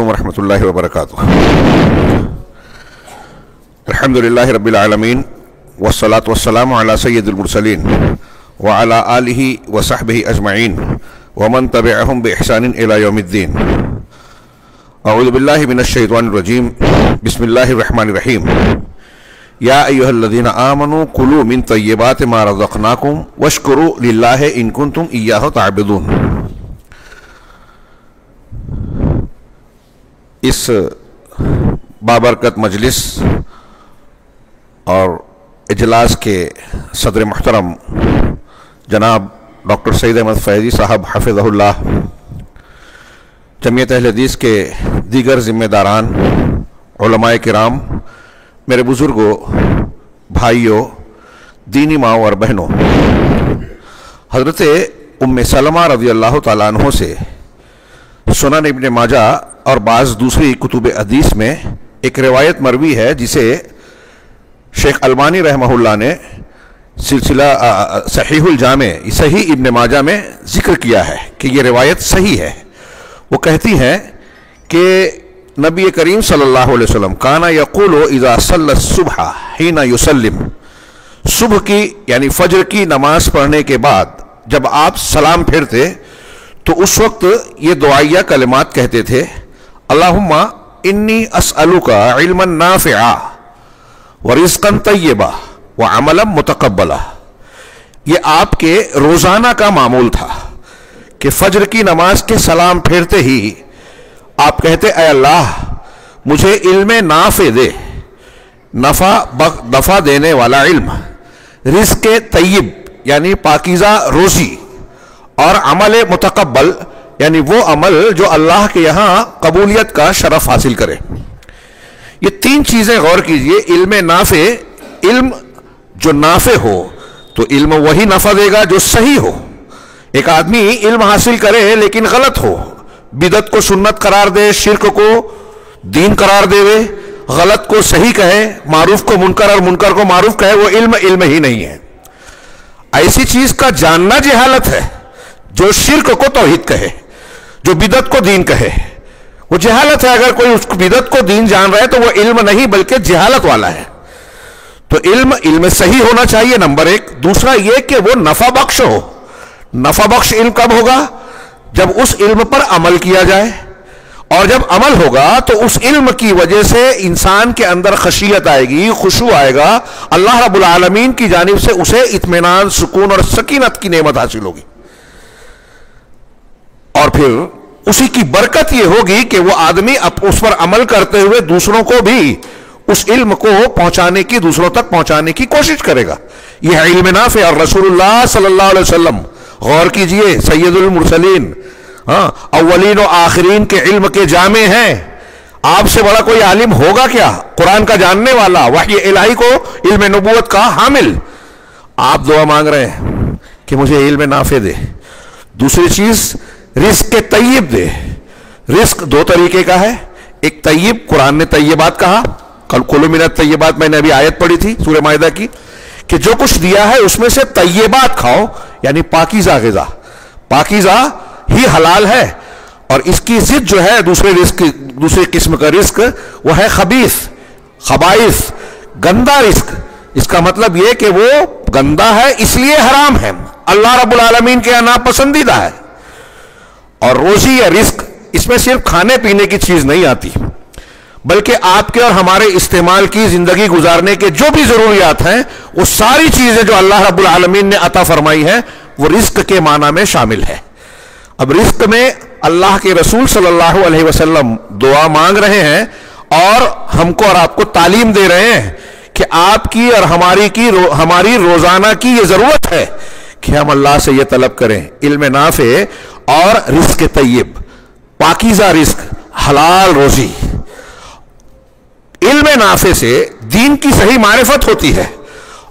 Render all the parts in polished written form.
ورحمۃ اللہ وبرکاتہ۔ الحمدللہ رب العالمین والصلاة والسلام علی سید المرسلین وعلی آلہ وصحبہ اجمعین ومن تبعہم بإحسان الی یوم الدین۔ اعوذ باللہ من الشیطان الرجیم، بسم اللہ الرحمن الرحیم۔ یا ایہا الذین آمنوا کلوا من طیبات ما رزقناکم واشکروا للہ ان کنتم ایاہ تعبدون۔ اس بابرکت مجلس اور اجلاس کے صدر محترم جناب ڈاکٹر سعید احمد فیضی صاحب حفظہ اللہ، جمعیت اہل حدیث کے دیگر ذمہ داران، علماء کرام، میرے بزرگوں، بھائیوں، دینی ماؤں اور بہنوں، حضرت ام سلمہ رضی اللہ تعالیٰ عنہ سے سنن ابن ماجہ اور بعض دوسری کتب حدیث میں ایک روایت مروی ہے جسے شیخ البانی رحمہ اللہ نے سلسلہ صحیح الجامع صحیح ابن ماجہ میں ذکر کیا ہے کہ یہ روایت صحیح ہے۔ وہ کہتی ہیں کہ نبی کریم صلی اللہ علیہ وسلم کانا یقول اذا صلی الصبح حین یسلم، صبح کی یعنی فجر کی نماز پڑھنے کے بعد جب آپ سلام پھیرتے تو اس وقت یہ دعائیہ کلمات کہتے تھے، اللہم انی اسألک علما نافعا ورزقا طیبا وعملا متقبلا۔ یہ آپ کے روزانہ کا معمول تھا کہ فجر کی نماز کے سلام پھیرتے ہی آپ کہتے، اے اللہ مجھے علم نافع دے، نفع دینے والا علم، رزق طیب یعنی پاکیزہ روزی، اور عمل متقبل یعنی وہ عمل جو اللہ کے یہاں قبولیت کا شرف حاصل کرے۔ یہ تین چیزیں غور کیجئے، علم نافع، علم جو نافع ہو تو علم وہی نفع دے گا جو صحیح ہو۔ ایک آدمی علم حاصل کرے لیکن غلط ہو، بدعت کو سنت قرار دے، شرک کو دین قرار دے، غلط کو صحیح کہے، معروف کو منکر اور منکر کو معروف کہے، وہ علم ہی نہیں ہے۔ ایسی چیز کا جاننا جہالت ہے۔ جو شرک کو توحید کہے، جو بدعت کو دین کہے، وہ جہالت ہے۔ اگر کوئی اس بدعت کو دین جان رہا ہے تو وہ علم نہیں بلکہ جہالت والا ہے۔ تو علم صحیح ہونا چاہیے، نمبر ایک۔ دوسرا یہ کہ وہ نفع بخش ہو۔ نفع بخش علم کب ہوگا؟ جب اس علم پر عمل کیا جائے، اور جب عمل ہوگا تو اس علم کی وجہ سے انسان کے اندر خشیت آئے گی، خشوع آئے گا، اللہ رب العالمین کی جانب سے اسے اطمینان، سکون اور سکینت کی نعمت حاصل ہوگی، اور پھر اسی کی برکت یہ ہوگی کہ وہ آدمی اس پر عمل کرتے ہوئے دوسروں کو بھی اس علم کو پہنچانے کی، دوسروں تک پہنچانے کی کوشش کرے گا۔ یہ ہے علم نافع۔ اور رسول اللہ صلی اللہ علیہ وسلم، غور کیجئے، سید المرسلین، اولین و آخرین کے علم کے جامع ہیں۔ آپ سے بڑا کوئی عالم ہوگا کیا؟ قرآن کا جاننے والا، وحی الہی کو، علم نبوت کا حامل۔ آپ دعا مانگ رہے ہیں کہ مجھے علم نافع دے۔ دوسری چیز، رزق طیب دے۔ رزق دو طریقے کا ہے، ایک طیب، قرآن نے طیبات کہا، کلوا من الطیبات، میں نے ابھی آیت پڑھی تھی سورہ مائدہ کی، کہ جو کچھ دیا ہے اس میں سے طیبات کھاؤ، یعنی پاکیزہ غذا۔ پاکیزہ ہی حلال ہے، اور اس کی ضد جو ہے دوسرے قسم کا رزق، وہ ہے خبیث، خبائث، گندا رزق۔ اس کا مطلب یہ کہ وہ گندا ہے اس لیے حرام ہے، اللہ رب العالمین کے یہاں ناپسندیدہ ہے۔ اور روزی یا رزق، اس میں صرف کھانے پینے کی چیز نہیں آتی، بلکہ آپ کے اور ہمارے استعمال کی، زندگی گزارنے کے جو بھی ضروریات ہیں، وہ ساری چیزیں جو اللہ رب العالمین نے عطا فرمائی ہیں وہ رزق کے معنی میں شامل ہے۔ اب رزق میں اللہ کے رسول صلی اللہ علیہ وسلم دعا مانگ رہے ہیں، اور ہم کو اور آپ کو تعلیم دے رہے ہیں کہ آپ کی اور ہماری روزانہ کی یہ ضرورت ہے کہ ہم اللہ سے یہ طلب کریں، علم نافع اور رزق طیب، پاکیزہ رزق، حلال روزی۔ علم نافع سے دین کی صحیح معرفت ہوتی ہے،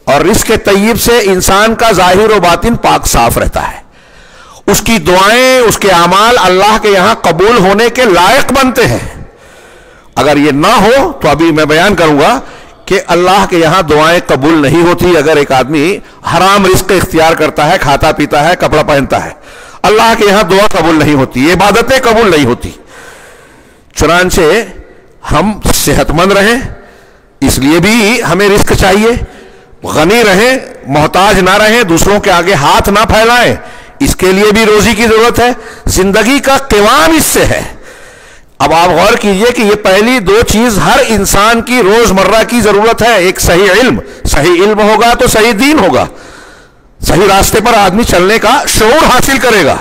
اور رزق طیب سے انسان کا ظاہر و باطن پاک صاف رہتا ہے، اس کی دعائیں، اس کے اعمال اللہ کے یہاں قبول ہونے کے لائق بنتے ہیں۔ اگر یہ نہ ہو تو ابھی میں بیان کروں گا کہ اللہ کے یہاں دعائیں قبول نہیں ہوتی اگر ایک آدمی حرام رزق اختیار کرتا ہے، کھاتا پیتا ہے، کپڑا پہنتا ہے۔ اللہ کے یہاں دعا قبول نہیں ہوتی، عبادتیں قبول نہیں ہوتی۔ چنانچہ ہم صحت مند رہیں، اس لیے بھی ہمیں رزق چاہیے، غنی رہیں، محتاج نہ رہیں، دوسروں کے آگے ہاتھ نہ پھیلائیں، اس کے لیے بھی روزی کی ضرورت ہے، زندگی کا قوام اس سے ہے۔ اب آپ غور کیجئے کہ یہ پہلی دو چیز ہر انسان کی روزمرہ کی ضرورت ہے۔ ایک صحیح علم ہوگا تو صحیح دین ہوگا، صحیح راستے پر آدمی چلنے کا شعور حاصل کرے گا،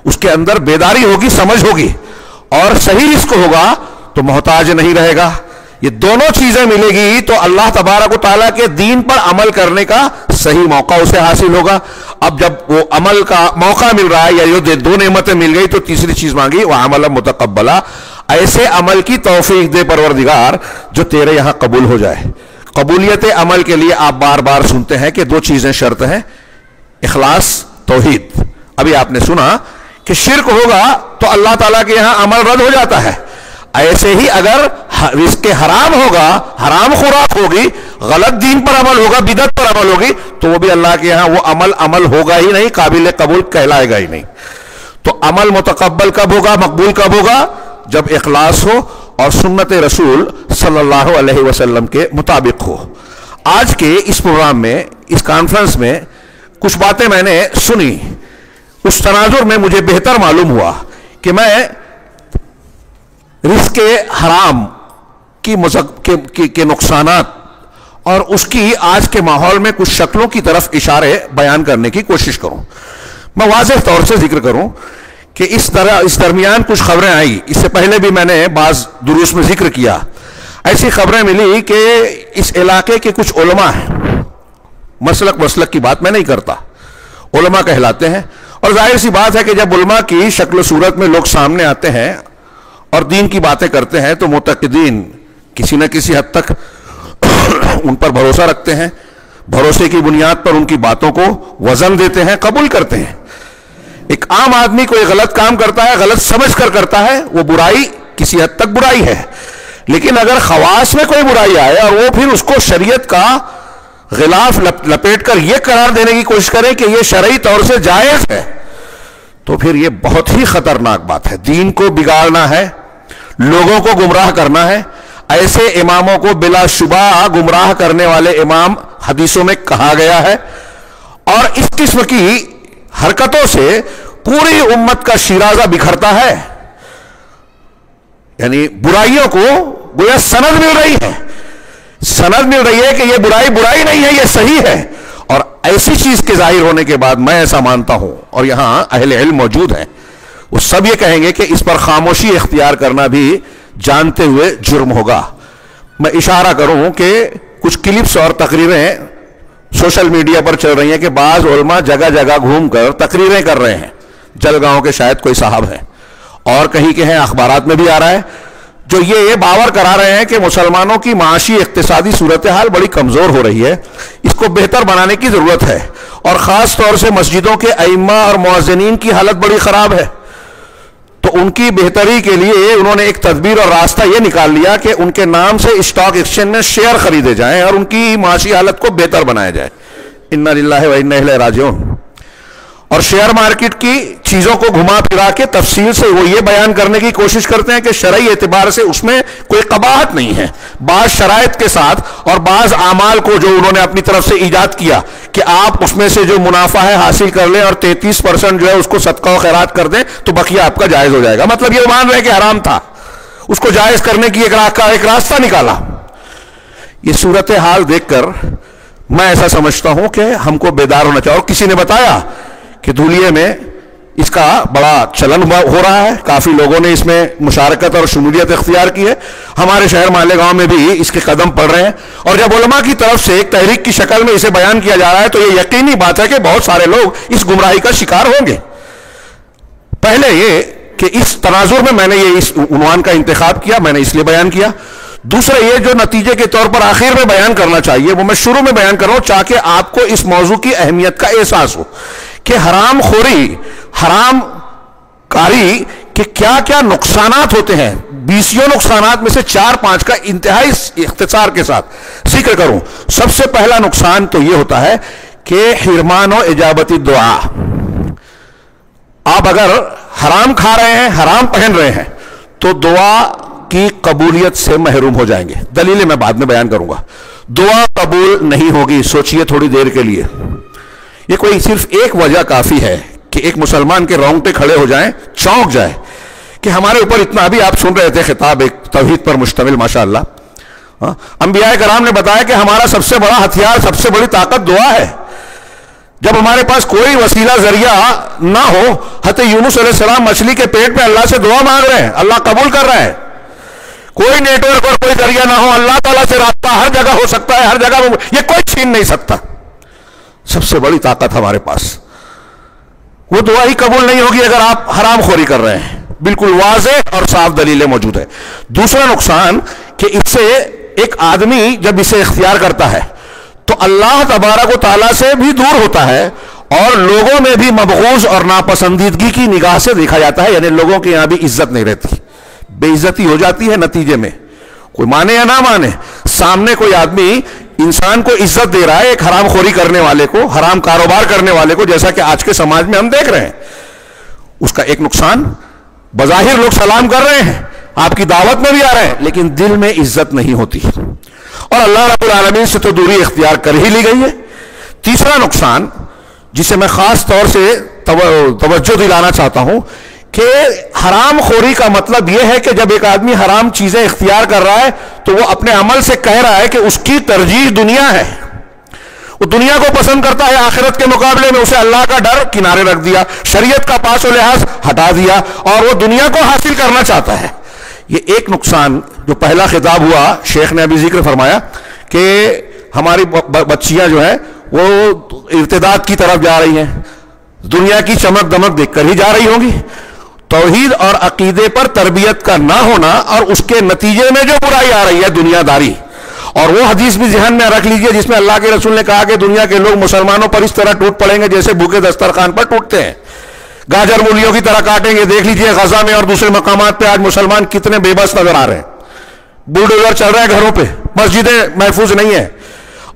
اس کے اندر بیداری ہوگی، سمجھ ہوگی، اور صحیح رزق ہوگا تو محتاج نہیں رہے گا۔ یہ دونوں چیزیں ملے گی تو اللہ تبارک و تعالیٰ کے دین پر عمل کرنے کا صحیح موقع اسے حاصل ہوگا۔ اب جب وہ عمل کا موقع مل رہا ہے یا یہ دو نعمتیں مل گئی تو تیسری چیز مانگی وَعَمَلًا مُتَقَبَّلًا، ایسے عمل کی توفیق دے پروردگار جو تیرے یہاں قبول ہو جائے۔ قبولیت عمل کے لیے آپ بار بار سنتے ہیں کہ دو چیزیں شرط ہیں، اخلاص، توحید۔ ابھی آپ نے سنا کہ شرک ہوگا تو اللہ تعالیٰ کے یہاں عمل رد ہو جاتا ہے، ایسے ہی اگر رزق حرام ہوگا، حرام خوراک ہوگی، غلط دین پر عمل ہوگا، بدعت پر عمل ہوگی، تو وہ بھی اللہ کے یہاں وہ عمل ہوگا ہی نہیں، قابل قبول کہلائے گا ہی نہیں۔ تو عمل متقبل کب ہوگا، مقبول کب ہوگا؟ جب اخلاص ہو اور سنت رسول صلی اللہ علیہ وسلم کے مطابق ہو۔ آج کے اس پروگرام میں، اس کانفرنس میں کچھ باتیں میں نے سنی، اس تناظر میں مجھے بہتر معلوم ہوا کہ میں رزق حرام کے نقصانات اور اس کی آج کے ماحول میں کچھ شکلوں کی طرف اشارے بیان کرنے کی کوشش کروں۔ میں واضح طور سے ذکر کروں کہ اس درمیان کچھ خبریں آئی، اس سے پہلے بھی میں نے بعض دروس میں ذکر کیا، ایسی خبریں ملی کہ اس علاقے کے کچھ علماء ہیں، مسلک کی بات میں نہیں کرتا، علماء کہلاتے ہیں، اور ظاہر سی بات ہے کہ جب علماء کی شکل و صورت میں لوگ سامنے آتے ہیں اور دین کی باتیں کرتے ہیں تو معتقدین کسی نہ کسی حد تک ان پر بھروسہ رکھتے ہیں، بھروسے کی بنیاد پر ان کی باتوں کو وزن دیتے ہیں، قبول کرتے ہیں۔ ایک عام آدمی کوئی غلط کام کرتا ہے، غلط سمجھ کر کرتا ہے، وہ برائی کسی حد تک برائی ہے، لیکن اگر خواص میں کوئی برائی آئے اور وہ پھر اس کو شریعت کا غلاف لپیٹ کر یہ قرار دینے کی کوشش کرے کہ یہ شرعی طور سے جائز ہے، تو پھر یہ بہت ہی خطرناک بات ہے۔ دین کو بگاڑنا ہے، لوگوں کو گمراہ کرنا ہے، ایسے اماموں کو بلا شبہ گمراہ کرنے والے امام حدیثوں میں کہا گیا ہے، اور اس قسم کی حرکتوں سے پوری امت کا شیرازہ بکھرتا ہے، یعنی برائیوں کو گویا سند مل رہی ہے کہ یہ برائی نہیں ہے، یہ صحیح ہے، اور ایسی چیز کے ظاہر ہونے کے بعد میں ایسا مانتا ہوں، اور یہاں اہل علم موجود ہیں، وہ سب یہ کہیں گے کہ اس پر خاموشی اختیار کرنا بھی جانتے ہوئے جرم ہوگا۔ میں اشارہ کروں کہ کچھ کلپس اور تقریریں سوشل میڈیا پر چل رہی ہیں کہ بعض علماء جگہ جگہ گھوم کر تقریریں کر رہے ہیں، جلگاؤں کے شاید کوئی صاحب ہیں، اور کہیں کے ہیں، اخبارات میں بھی آ رہا ہے، جو یہ باور کرا رہے ہیں کہ مسلمانوں کی معاشی اقتصادی صورتحال بڑی کمزور ہو رہی ہے، اس کو بہتر بنانے کی ضرورت ہے، اور خاص طور سے مسجدوں کے ائمہ اور مؤذنین کی حالت بڑی خراب ہے، تو ان کی بہتری کے لیے انہوں نے ایک تدبیر اور راستہ یہ نکال لیا کہ ان کے نام سے اسٹاک ایکسچینج میں شیئر خریدے جائیں اور ان کی معاشی حالت کو بہتر بنایا جائے۔ انا للہ و انا الیہ راجعون۔ اور شیئر مارکیٹ کی چیزوں کو گھما پھرا کے تفصیل سے وہ یہ بیان کرنے کی کوشش کرتے ہیں کہ شرعی اعتبار سے اس میں کوئی قباحت نہیں ہے، بعض شرائط کے ساتھ اور بعض اعمال کو جو انہوں نے اپنی طرف سے ایجاد کیا کہ آپ اس میں سے جو منافع ہے حاصل کر لیں اور 33% جو ہے اس کو صدقہ و خیرات کر دیں تو بقیہ آپ کا جائز ہو جائے گا، مطلب یہ مان رہے کہ حرام تھا، اس کو جائز کرنے کی ایک راستہ نکالا۔ یہ صورتحال دیکھ کر میں ایسا سمجھتا ہوں کہ ہم کو بیدار ہونا چاہیے۔ اور کسی نے بتایا کہ دھولیے میں اس کا بڑا چلن ہو رہا ہے، کافی لوگوں نے اس میں مشارکت اور شمولیت اختیار کی ہے، ہمارے شہر مالیگاؤں میں بھی اس کے قدم پڑ رہے ہیں، اور جب علماء کی طرف سے ایک تحریک کی شکل میں اسے بیان کیا جا رہا ہے تو یہ یقینی بات ہے کہ بہت سارے لوگ اس گمراہی کا شکار ہوں گے۔ پہلے یہ کہ اس تناظر میں نے یہ اس عنوان کا انتخاب کیا، میں نے اس لیے بیان کیا۔ دوسرا یہ جو نتیجے کے طور پر آخر میں بیان کرنا چاہیے وہ میں شروع میں بیان کر رہا ہوں تاکہ آپ کو اس موضوع کی اہمیت کا احساس ہو کہ حرام خوری، حرام کاری کے کیا کیا نقصانات ہوتے ہیں۔ 20 نقصانات میں سے 4-5 کا انتہائی اختصار کے ساتھ ذکر کروں۔ سب سے پہلا نقصان تو یہ ہوتا ہے کہ حرمان و اجابتی دعا۔ آپ اگر حرام کھا رہے ہیں، حرام پہن رہے ہیں تو دعا کی قبولیت سے محروم ہو جائیں گے. دلیلیں میں بعد میں بیان کروں گا. دعا قبول نہیں ہوگی. سوچئے تھوڑی دیر کے لیے. یہ کوئی صرف ایک وجہ کافی ہے کہ ایک مسلمان کے رونگٹے کھڑے ہو جائیں, چونک جائے کہ ہمارے اوپر اتنا. ابھی آپ سن رہے تھے خطاب ایک توحید پر مشتمل, ماشاءاللہ. انبیاء کرام نے بتایا کہ ہمارا سب سے بڑا ہتھیار, سب سے بڑی طاقت دعا ہے. جب ہمارے پاس کوئی وسیلہ ذریعہ نہ ہو, حضرت یونس علیہ السلام مچھلی کے پیٹ پہ اللہ سے دعا مانگ رہے ہیں, اللہ قبول کر رہا ہے. کوئی نیٹ ورک اور کوئی ذریعہ نہ ہو, اللہ تعالیٰ سے رابطہ ہر جگہ ہو سکتا ہے, ہر جگہ یہ کوئی چھین نہیں سکتا. سب سے بڑی طاقت ہمارے پاس. وہ دعا ہی قبول نہیں ہوگی اگر آپ حرام خوری کر رہے ہیں. بالکل واضح اور صاف دلیلیں موجود ہیں. دوسرا نقصان کہ اس سے ایک آدمی جب اسے اختیار کرتا ہے تو اللہ تبارک و تعالیٰ سے بھی دور ہوتا ہے اور لوگوں میں بھی مبغوض اور ناپسندیدگی کی نگاہ سے دیکھا جاتا ہے. یعنی لوگوں کے یہاں بھی عزت نہیں رہتی, بے عزتی ہو جاتی ہے. نتیجے میں کوئی مانے یا نہ مانے, سامنے کوئی آدمی انسان کو عزت دے رہا ہے, ایک حرام خوری کرنے والے کو, حرام کاروبار کرنے والے کو, جیسا کہ آج کے سماج میں ہم دیکھ رہے ہیں. اس کا ایک نقصان, بظاہر لوگ سلام کر رہے ہیں, آپ کی دعوت میں بھی آ رہے ہیں, لیکن دل میں عزت نہیں ہوتی, اور اللہ رب العالمین سے تو دوری اختیار کر ہی لی گئی ہے. تیسرا نقصان جسے میں خاص طور سے توجہ دلانا چاہتا ہوں کہ حرام خوری کا مطلب یہ ہے کہ جب ایک آدمی حرام چیزیں اختیار کر رہا ہے تو وہ اپنے عمل سے کہہ رہا ہے کہ اس کی ترجیح دنیا ہے, وہ دنیا کو پسند کرتا ہے, آخرت کے مقابلے میں اسے اللہ کا ڈر کنارے رکھ دیا, شریعت کا پاس و لحاظ ہٹا دیا, اور وہ دنیا کو حاصل کرنا چاہتا ہے. یہ ایک نقصان جو پہلا خطاب ہوا, شیخ نے ابھی ذکر فرمایا کہ ہماری بچیاں جو ہیں وہ ارتداد کی طرف جا رہی ہیں, دنیا کی چمک دمک دیکھ کر ہی جا رہی ہوں گی. توحید اور عقیدے پر تربیت کا نہ ہونا اور اس کے نتیجے میں جو برائی آ رہی ہے دنیا داری, اور وہ حدیث بھی ذہن میں رکھ لیجئے جس میں اللہ کے رسول نے کہا کہ دنیا کے لوگ مسلمانوں پر اس طرح ٹوٹ پڑیں گے جیسے بھوکے دسترخوان پر ٹوٹتے ہیں, گاجر مولیوں کی طرح کاٹیں گے. دیکھ لیجئے غزہ میں اور دوسرے مقامات پہ آج مسلمان کتنے بے بس نظر آ رہے ہیں. بلڈوزر چل رہا ہے گھروں پہ, مسجدیں محفوظ نہیں ہیں.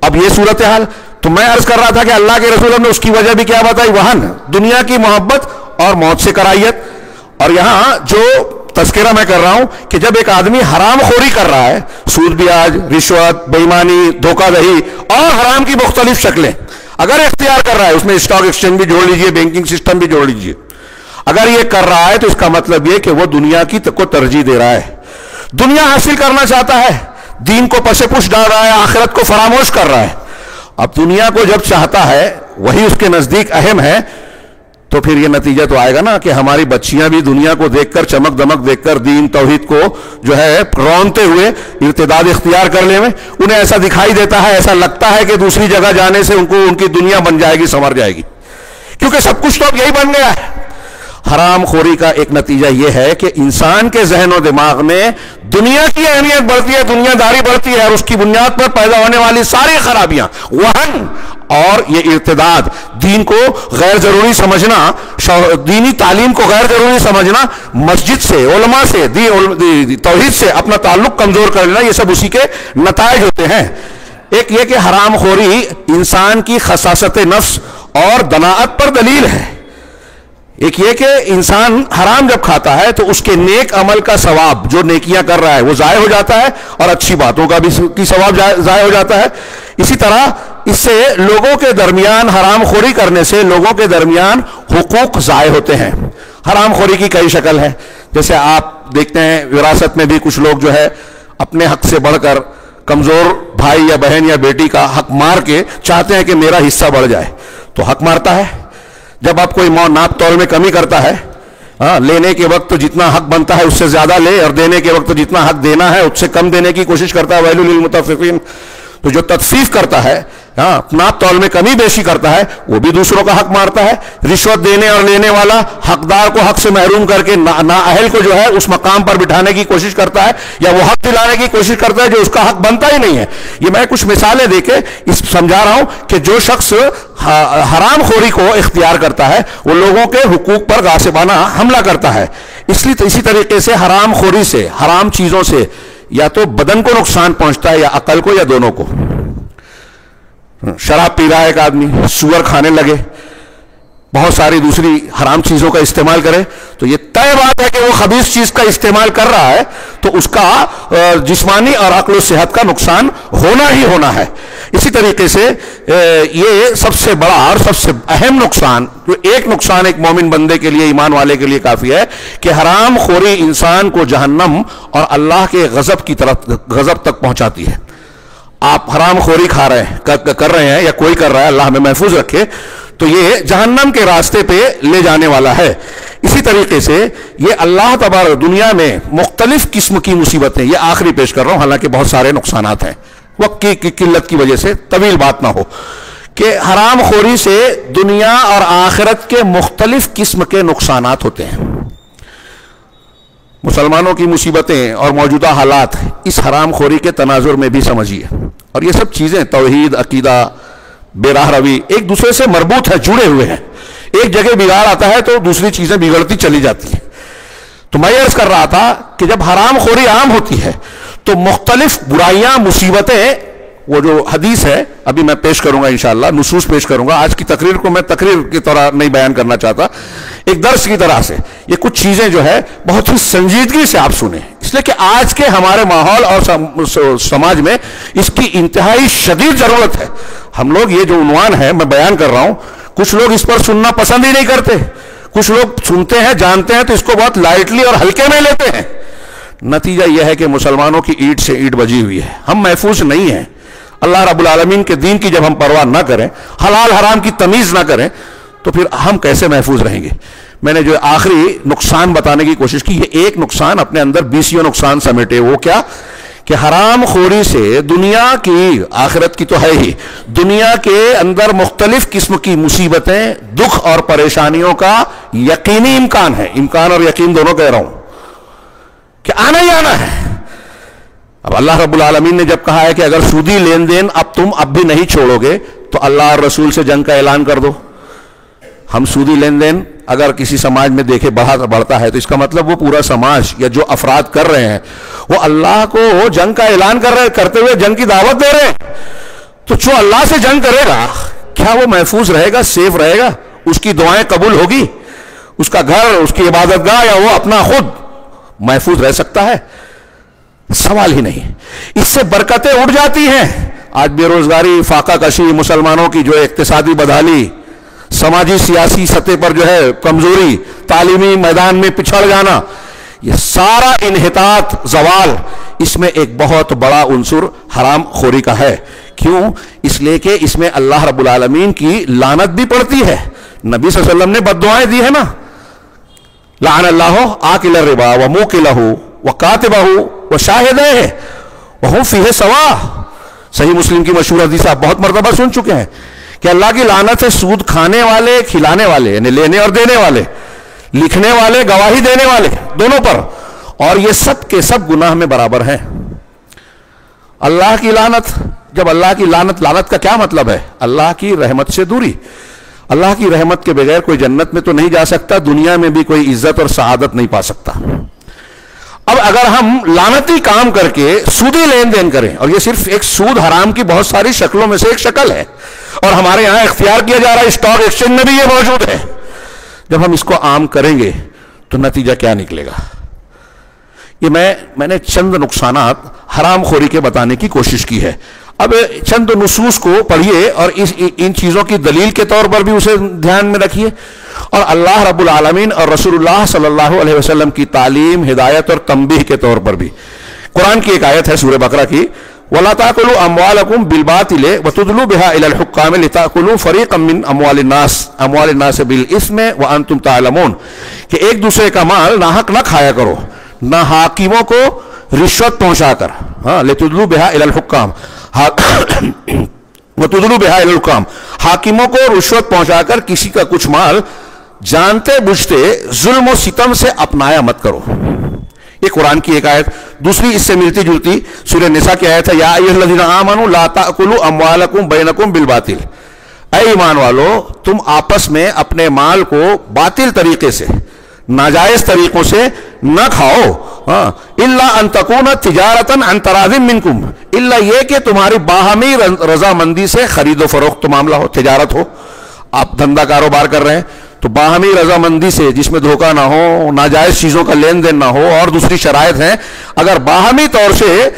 اب یہ صورتحال, تو میں عرض کر رہا تھا کہ اللہ کے رسول نے اس کی وجہ بھی کیا بتائی, وہن, دنیا کی محبت اور موت سے کرائیت. اور یہاں جو تذکرہ میں کر رہا ہوں کہ جب ایک آدمی حرام خوری کر رہا ہے, سود بیاج, رشوت, بےایمانی, دھوکہ دہی اور حرام کی مختلف شکلیں اگر اختیار کر رہا ہے, اس میں اسٹاک ایکسچینج بھی جوڑ لیجئے, بینکنگ سسٹم بھی جوڑ لیجئے, اگر یہ کر رہا ہے تو اس کا مطلب یہ کہ وہ دنیا کی کو ترجیح دے رہا ہے, دنیا حاصل کرنا چاہتا ہے, دین کو پس پش ڈال رہا ہے, آخرت کو فراموش کر رہا ہے. اب دنیا کو جب چاہتا ہے وہی اس کے نزدیک اہم ہے, تو پھر یہ نتیجہ تو آئے گا نا کہ ہماری بچیاں بھی دنیا کو دیکھ کر, چمک دمک دیکھ کر, دین توحید کو جو ہے رونتے ہوئے ارتداد اختیار کر لیں, انہیں ایسا دکھائی دیتا ہے, ایسا لگتا ہے کہ دوسری جگہ جانے سے ان کو ان کی دنیا بن جائے گی, سنور جائے گی, کیونکہ سب کچھ تو اب یہی بن گیا ہے. حرام خوری کا ایک نتیجہ یہ ہے کہ انسان کے ذہن و دماغ میں دنیا کی اہمیت بڑھتی ہے, دنیا داری بڑھتی ہے, اور اس کی بنیاد پر پیدا ہونے والی ساری خرابیاں, وہن اور یہ ارتداد, دین کو غیر ضروری سمجھنا, دینی تعلیم کو غیر ضروری سمجھنا, مسجد سے, علماء سے, توحید سے اپنا تعلق کمزور کر لینا, یہ سب اسی کے نتائج ہوتے ہیں. ایک یہ کہ حرام خوری انسان کی خساست نفس اور دناعت پر دلیل ہے. ایک یہ کہ انسان حرام جب کھاتا ہے تو اس کے نیک عمل کا ثواب جو نیکیاں کر رہا ہے وہ ضائع ہو جاتا ہے, اور اچھی باتوں کا بھی کی ثواب ضائع ہو جاتا ہے. اسی طرح اس سے لوگوں کے درمیان, حرام خوری کرنے سے لوگوں کے درمیان حقوق ضائع ہوتے ہیں. حرام خوری کی کئی شکل ہے, جیسے آپ دیکھتے ہیں وراثت میں بھی کچھ لوگ جو ہے اپنے حق سے بڑھ کر کمزور بھائی یا بہن یا بیٹی کا حق مار کے چاہتے ہیں کہ میرا حصہ بڑھ جائے, تو حق مارتا ہے. جب آپ کوئی ناپ تول میں کمی کرتا ہے, لینے کے وقت جتنا حق بنتا ہے اس سے زیادہ لے, اور دینے کے وقت جتنا حق دینا ہے اس سے کم دینے کی کوشش کرتا ہے, ویل للمطففین. تو جو تطفیف کرتا ہے, ناپ تول میں کمی بیشی کرتا ہے, وہ بھی دوسروں کا حق مارتا ہے. رشوت دینے اور لینے والا حقدار کو حق سے محروم کر کے نااہل کو جو ہے اس مقام پر بٹھانے کی کوشش کرتا ہے, یا وہ حق دلانے کی کوشش کرتا ہے جو اس کا حق بنتا ہی نہیں ہے. یہ میں کچھ مثالیں دے کے سمجھا رہا ہوں کہ جو شخص حرام خوری کو اختیار کرتا ہے وہ لوگوں کے حقوق پر غاصبانہ حملہ کرتا ہے. اسی طریقے سے حرام خوری سے, حرام چیزوں سے یا تو بدن کو نقصان پہنچتا ہے یا عقل کو یا دونوں کو. شراب پی رہا ہے ایک آدمی, سور کھانے لگے, بہت ساری دوسری حرام چیزوں کا استعمال کرے, تو یہ طے بات ہے کہ کہ وہ خبیث چیز کا استعمال کر رہا ہے تو اس کا جسمانی اور عقل و صحت کا نقصان ہونا ہی ہونا ہے۔ اسی طریقے سے یہ سب سے بڑا اور سب سے اہم نقصان، جو ایک نقصان ایک مومن بندے کے لیے، ایمان والے کے لیے کافی ہے، کہ حرام خوری انسان کو جہنم اور اللہ کے غضب تک پہنچاتی ہے۔ آپ حرام خوری کر رہے ہیں یا کوئی کر رہا ہے، اللہ ہمیں محفوظ رکھے، تو یہ جہنم کے راستے پہ لے جانے والا ہے۔ اسی طریقے سے یہ اللہ تبارک دنیا میں مختلف قسم کی مصیبتیں، یہ آخری پیش کر رہا ہوں حالانکہ بہت سارے نقصانات ہیں، وقت کی قلت کی وجہ سے طویل بات نہ ہو، کہ حرام خوری سے دنیا اور آخرت کے مختلف قسم کے نقصانات ہوتے ہیں۔ مسلمانوں کی مصیبتیں اور موجودہ حالات اس حرام خوری کے تناظر میں بھی سمجھیے، اور یہ سب چیزیں توحید، عقیدہ، بے راہ روی ایک دوسرے سے مربوط ہے، جڑے ہوئے ہیں۔ ایک جگہ بگاڑ آتا ہے تو دوسری چیزیں بگڑتی چلی جاتی ہیں۔ تو میں عرض کر رہا تھا کہ جب حرام خوری عام ہوتی ہے تو مختلف برائیاں، مصیبتیں، وہ جو حدیث ہے ابھی میں پیش کروں گا انشاءاللہ، نصوص پیش کروں گا۔ آج کی تقریر کو میں تقریر کی طرح نہیں بیان کرنا چاہتا، ایک درس کی طرح سے یہ کچھ چیزیں جو ہے بہت ہی سنجیدگی سے آپ سنیں، اس لیے کہ آج کے ہمارے ماحول اور سماج میں اس کی انتہائی شدید ضرورت ہے۔ ہم لوگ یہ جو عنوان ہے میں بیان کر رہا ہوں، کچھ لوگ اس پر سننا پسند ہی نہیں کرتے، کچھ لوگ سنتے ہیں، جانتے ہیں تو اس کو بہت لائٹلی اور ہلکے میں لیتے ہیں۔ نتیجہ یہ ہے کہ مسلمانوں کی اینٹ سے اینٹ بجی ہوئی ہے، ہم محفوظ نہیں ہیں۔ اللہ رب العالمین کے دین کی جب ہم پرواہ نہ کریں، حلال حرام کی تمیز نہ کریں، تو پھر ہم کیسے محفوظ رہیں گے؟ میں نے جو آخری نقصان بتانے کی کوشش کی، یہ ایک نقصان اپنے اندر 20 نقصان سمیٹے، وہ کیا کہ حرام خوری سے دنیا کی، آخرت کی تو ہے ہی، دنیا کے اندر مختلف قسم کی مصیبتیں، دکھ اور پریشانیوں کا یقینی امکان ہے، امکان اور یقین دونوں کہہ رہا ہوں کہ آنا ہی آنا ہے۔ اب اللہ رب العالمین نے جب کہا ہے کہ اگر سودی لین دین تم اب بھی نہیں چھوڑو گے تو اللہ اور رسول سے جنگ کا اعلان کر دو۔ ہم سودی لین دین اگر کسی سماج میں دیکھے بڑھتا ہے تو اس کا مطلب وہ پورا سماج یا جو افراد کر رہے ہیں وہ اللہ کو جنگ کا اعلان کرتے ہوئے جنگ کی دعوت دے رہے ہیں۔ تو جو اللہ سے جنگ کرے گا کیا وہ محفوظ رہے گا، سیف رہے گا؟ اس کی دعائیں قبول ہوگی؟ اس کا گھر، اس کی عبادت گاہ یا وہ اپنا خود محفوظ رہ سکتا ہے؟ سوال ہی نہیں۔ اس سے برکتیں اٹھ جاتی ہیں۔ آج بے روزگاری، فاقہ کشی، مسلمانوں کی جو اقتصادی بدحالی، سماجی سیاسی سطح پر جو ہے کمزوری، تعلیمی میدان میں پچھڑ جانا، یہ سارا انحطاط، زوال، اس میں ایک بہت بڑا عنصر حرام خوری کا ہے۔ کیوں؟ اس لیے کہ اس میں اللہ رب العالمین کی لعنت بھی پڑتی ہے۔ نبی صلی اللہ علیہ وسلم نے بد دعائیں دی ہے نا، لعن اللہ آکل الربا وموکلہ وکاتبہ وشاہدہ وہم فیہ سواء۔ صحیح مسلم کی مشہور حدیث آپ بہت مرتبہ سن چکے ہیں کہ اللہ کی لعنت ہے سود کھانے والے، کھلانے والے، یعنی لینے اور دینے والے، لکھنے والے، گواہی دینے والے، دونوں پر، اور یہ سب کے سب گناہ میں برابر ہیں۔ اللہ کی لعنت، جب اللہ کی لعنت کا کیا مطلب ہے؟ اللہ کی رحمت سے دوری۔ اللہ کی رحمت کے بغیر کوئی جنت میں تو نہیں جا سکتا، دنیا میں بھی کوئی عزت اور سعادت نہیں پا سکتا۔ اب اگر ہم لعنتی کام کر کے سودی لین دین کریں، اور یہ صرف ایک سود حرام کی بہت ساری شکلوں میں سے ایک شکل ہے، اور ہمارے یہاں اختیار کیا جا رہا ہے، اسٹاک ایکسچینج میں بھی یہ موجود ہے، جب ہم اس کو عام کریں گے تو نتیجہ کیا نکلے گا؟ یہ میں نے چند نقصانات حرام خوری کے بتانے کی کوشش کی ہے۔ اب چند نصوص کو پڑھیے اور ان چیزوں کی دلیل کے طور پر بھی اسے دھیان میں رکھیے، اور اللہ رب العالمین اور رسول اللہ صلی اللہ علیہ وسلم کی تعلیم، ہدایت اور تنبیہ کے طور پر بھی۔ قرآن کی ایک آیت ہے سورہ بقرہ کی، وَلَا تَأْكُلُوا أَمْوَالَكُمْ بِالْبَاطِلِ وَتُدْلُوا بِهَا إِلَى الْحُكَّامِ لِتَأْكُلُوا فَرِيقًا مِّنْ أَمْوَالِ النَّاسِ بِالْإِثْمِ وَأَنْتُمْ تَعْلَمُونَ، کہ ایک دوسرے کا مال ناحق نہ کھایا کرو، نہ حاکموں کو رشوت پہنچا کر، لِتُدْلُوا بِهَا إِلَى الْحُكَّامِ، وَتُدْلُوا بِهَا إِلَى الْحُكَّامِ، حاکموں کو رشوت پہنچا کر کسی کا کچھ مال جانتے بوجھتے ظلم و ستم سے اپنایا مت کرو۔ یہ قرآن کی ایک آیت۔ دوسری اس سے ملتی جلتی سورہ نساء کی آیت ہے، یا ایھا الذین آمنوا لا تأکلوا اموالکم بینکم بالباطل، اے ایمان والو تم آپس میں اپنے مال کو باطل طریقے سے، ناجائز طریقوں سے نہ کھاؤ، الا ان تکون تجارتا عن تراض منکم، الا یہ کہ تمہاری باہمی رضامندی سے خرید و فروخت معاملہ ہو، تجارت ہو، آپ دھندا کاروبار کر رہے ہیں تو باہمی رضامندی سے، جس میں دھوکہ نہ ہو، ناجائز چیزوں کا لین دین نہ ہو، اور دوسری شرائط ہیں، اگر باہمی طور سے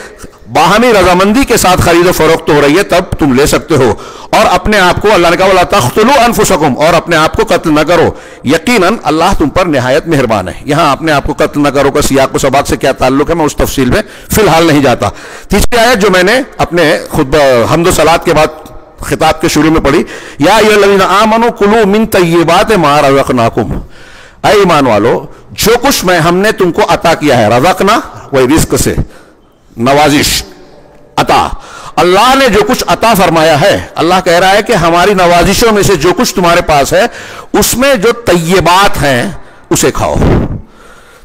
باہمی رضامندی کے ساتھ خرید و فروخت ہو رہی ہے تب تم لے سکتے ہو. اور اپنے آپ کو، اللہ نے کہا وَلَا تَقْتُلُوا أَنفُسَكُمْ، اور اپنے آپ کو قتل نہ کرو، یقیناً اللہ تم پر نہایت مہربان ہے. یہاں اپنے آپ کو قتل نہ کرو کا سیاق و سباق سے کیا تعلق ہے، میں اس تفصیل میں فی الحال نہیں جاتا. تیسری آیت جو میں نے اپنے خطبہ حمد و صلات کے بعد خطاب کے شروع میں پڑھی، یا ایھا الذین آمنوا کلوا من طیبات ما رزقناکم، اے ایمان والو جو کچھ ہم نے تم کو عطا کیا ہے، رزقنا وہی رزق سے نوازش، عطا، اللہ نے جو کچھ عطا فرمایا ہے، اللہ کہہ رہا ہے کہ ہماری نوازشوں میں سے جو کچھ تمہارے پاس ہے اس میں جو طیبات ہیں اسے کھاؤ.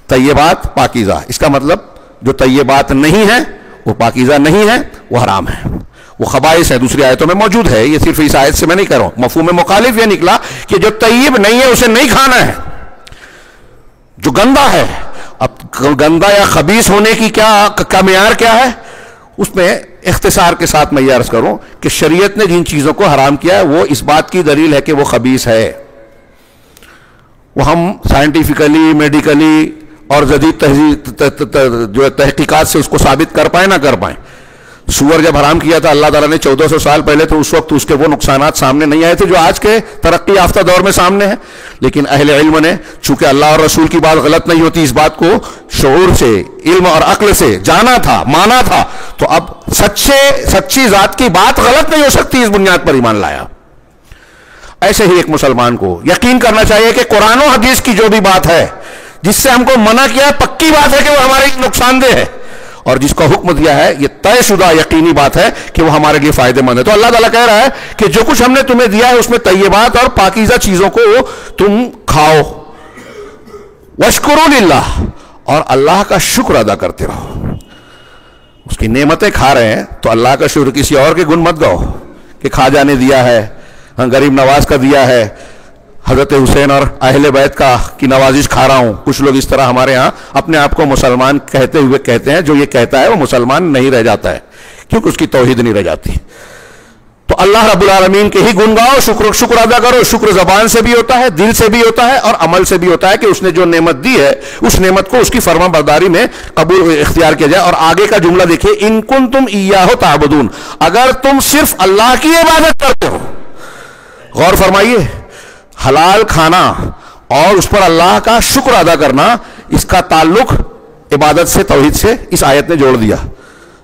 طیبات پاکیزہ، اس کا مطلب جو طیبات نہیں ہیں وہ پاکیزہ نہیں ہے، وہ حرام ہے، وہ خبائث ہے. دوسری آیتوں میں موجود ہے، یہ صرف اس آیت سے میں نہیں کہہ رہا ہوں. مفہوم مخالف یہ نکلا کہ جو طیب نہیں ہے اسے نہیں کھانا ہے، جو گندا ہے. اب گندا یا خبیث ہونے کی کیا معیار کیا ہے، اس میں اختصار کے ساتھ میں یہ عرض کروں کہ شریعت نے جن چیزوں کو حرام کیا ہے وہ اس بات کی دلیل ہے کہ وہ خبیث ہے. وہ ہم سائنٹیفکلی، میڈیکلی اور جدید جو تحقیقات سے اس کو ثابت کر پائیں نہ کر پائیں. سور جب حرام کیا تھا اللہ تعالیٰ نے 1400 سال پہلے، تو اس وقت اس کے وہ نقصانات سامنے نہیں آئے تھے جو آج کے ترقی یافتہ دور میں سامنے ہیں. لیکن اہل علم نے، چونکہ اللہ اور رسول کی بات غلط نہیں ہوتی، اس بات کو شعور سے، علم اور عقل سے جانا تھا، مانا تھا، تو اب سچی ذات کی بات غلط نہیں ہو سکتی، اس بنیاد پر ایمان لایا. ایسے ہی ایک مسلمان کو یقین کرنا چاہیے کہ قرآن و حدیث کی جو بھی بات ہے، جس سے ہم کو منع کیا ہے، پکی بات ہے کہ وہ ہمارے لیے نقصان دہ ہے، اور جس کو حکم دیا ہے یہ طے شدہ یقینی بات ہے کہ وہ ہمارے لیے فائدہ مند ہے. تو اللہ تعالیٰ کہہ رہا ہے کہ جو کچھ ہم نے تمہیں دیا ہے اس میں طیبات اور پاکیزہ چیزوں کو تم کھاؤ. واشکروا للہ، اور اللہ کا شکر ادا کرتے رہو. اس کی نعمتیں کھا رہے ہیں تو اللہ کا شکر، کسی اور کے گن مت گاؤ کہ خواجہ نے دیا ہے، غریب نواز کا دیا ہے، حضرت حسین اور اہل بیت کی نوازش کھا رہا ہوں. کچھ لوگ اس طرح ہمارے ہاں اپنے آپ کو مسلمان کہتے ہوئے کہتے ہیں، جو یہ کہتا ہے وہ مسلمان نہیں رہ جاتا ہے کیونکہ اس کی توحید نہیں رہ جاتی. تو اللہ رب العالمین کے ہی گن گاؤ، شکر ادا کرو. شکر زبان سے بھی ہوتا ہے، دل سے بھی ہوتا ہے، اور عمل سے بھی ہوتا ہے کہ اس نے جو نعمت دی ہے اس نعمت کو اس کی فرما برداری میں قبول اختیار کیا جائے. اور آگے کا جملہ دیکھیے، ان کنتم ایاہ تعبدون، اگر تم صرف اللہ کی عبادت کرتے ہو. غور فرمائیے، حلال کھانا اور اس پر اللہ کا شکر ادا کرنا، اس کا تعلق عبادت سے، توحید سے اس آیت نے جوڑ دیا.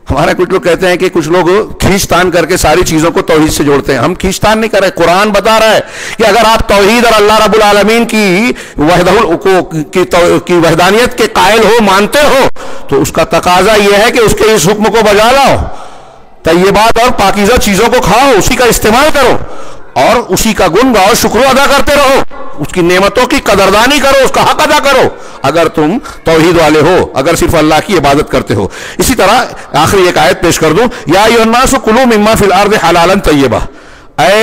ہمارے کچھ لوگ کہتے ہیں کہ کچھ لوگ کھینچ تان کر کے ساری چیزوں کو توحید سے جوڑتے ہیں. ہم کھینچ تان نہیں کر رہے، قرآن بتا رہا ہے کہ اگر آپ توحید اور اللہ رب العالمین کی وحدانیت کے قائل ہو، مانتے ہو، تو اس کا تقاضا یہ ہے کہ اس کے اس حکم کو بجا لاؤ، طیبات اور پاکیزہ چیزوں کو کھاؤ، اسی کا استعمال کرو، اور اسی کا گن گاؤ، شکر ادا کرتے رہو، اس کی نعمتوں کی قدردانی کرو، اس کا حق ادا کرو، اگر تم توحید والے ہو، اگر صرف اللہ کی عبادت کرتے ہو. اسی طرح آخری ایک آیت پیش کر دوں، یا ایھا الناس کلوا مما فی الارض حلالا طیبا، اے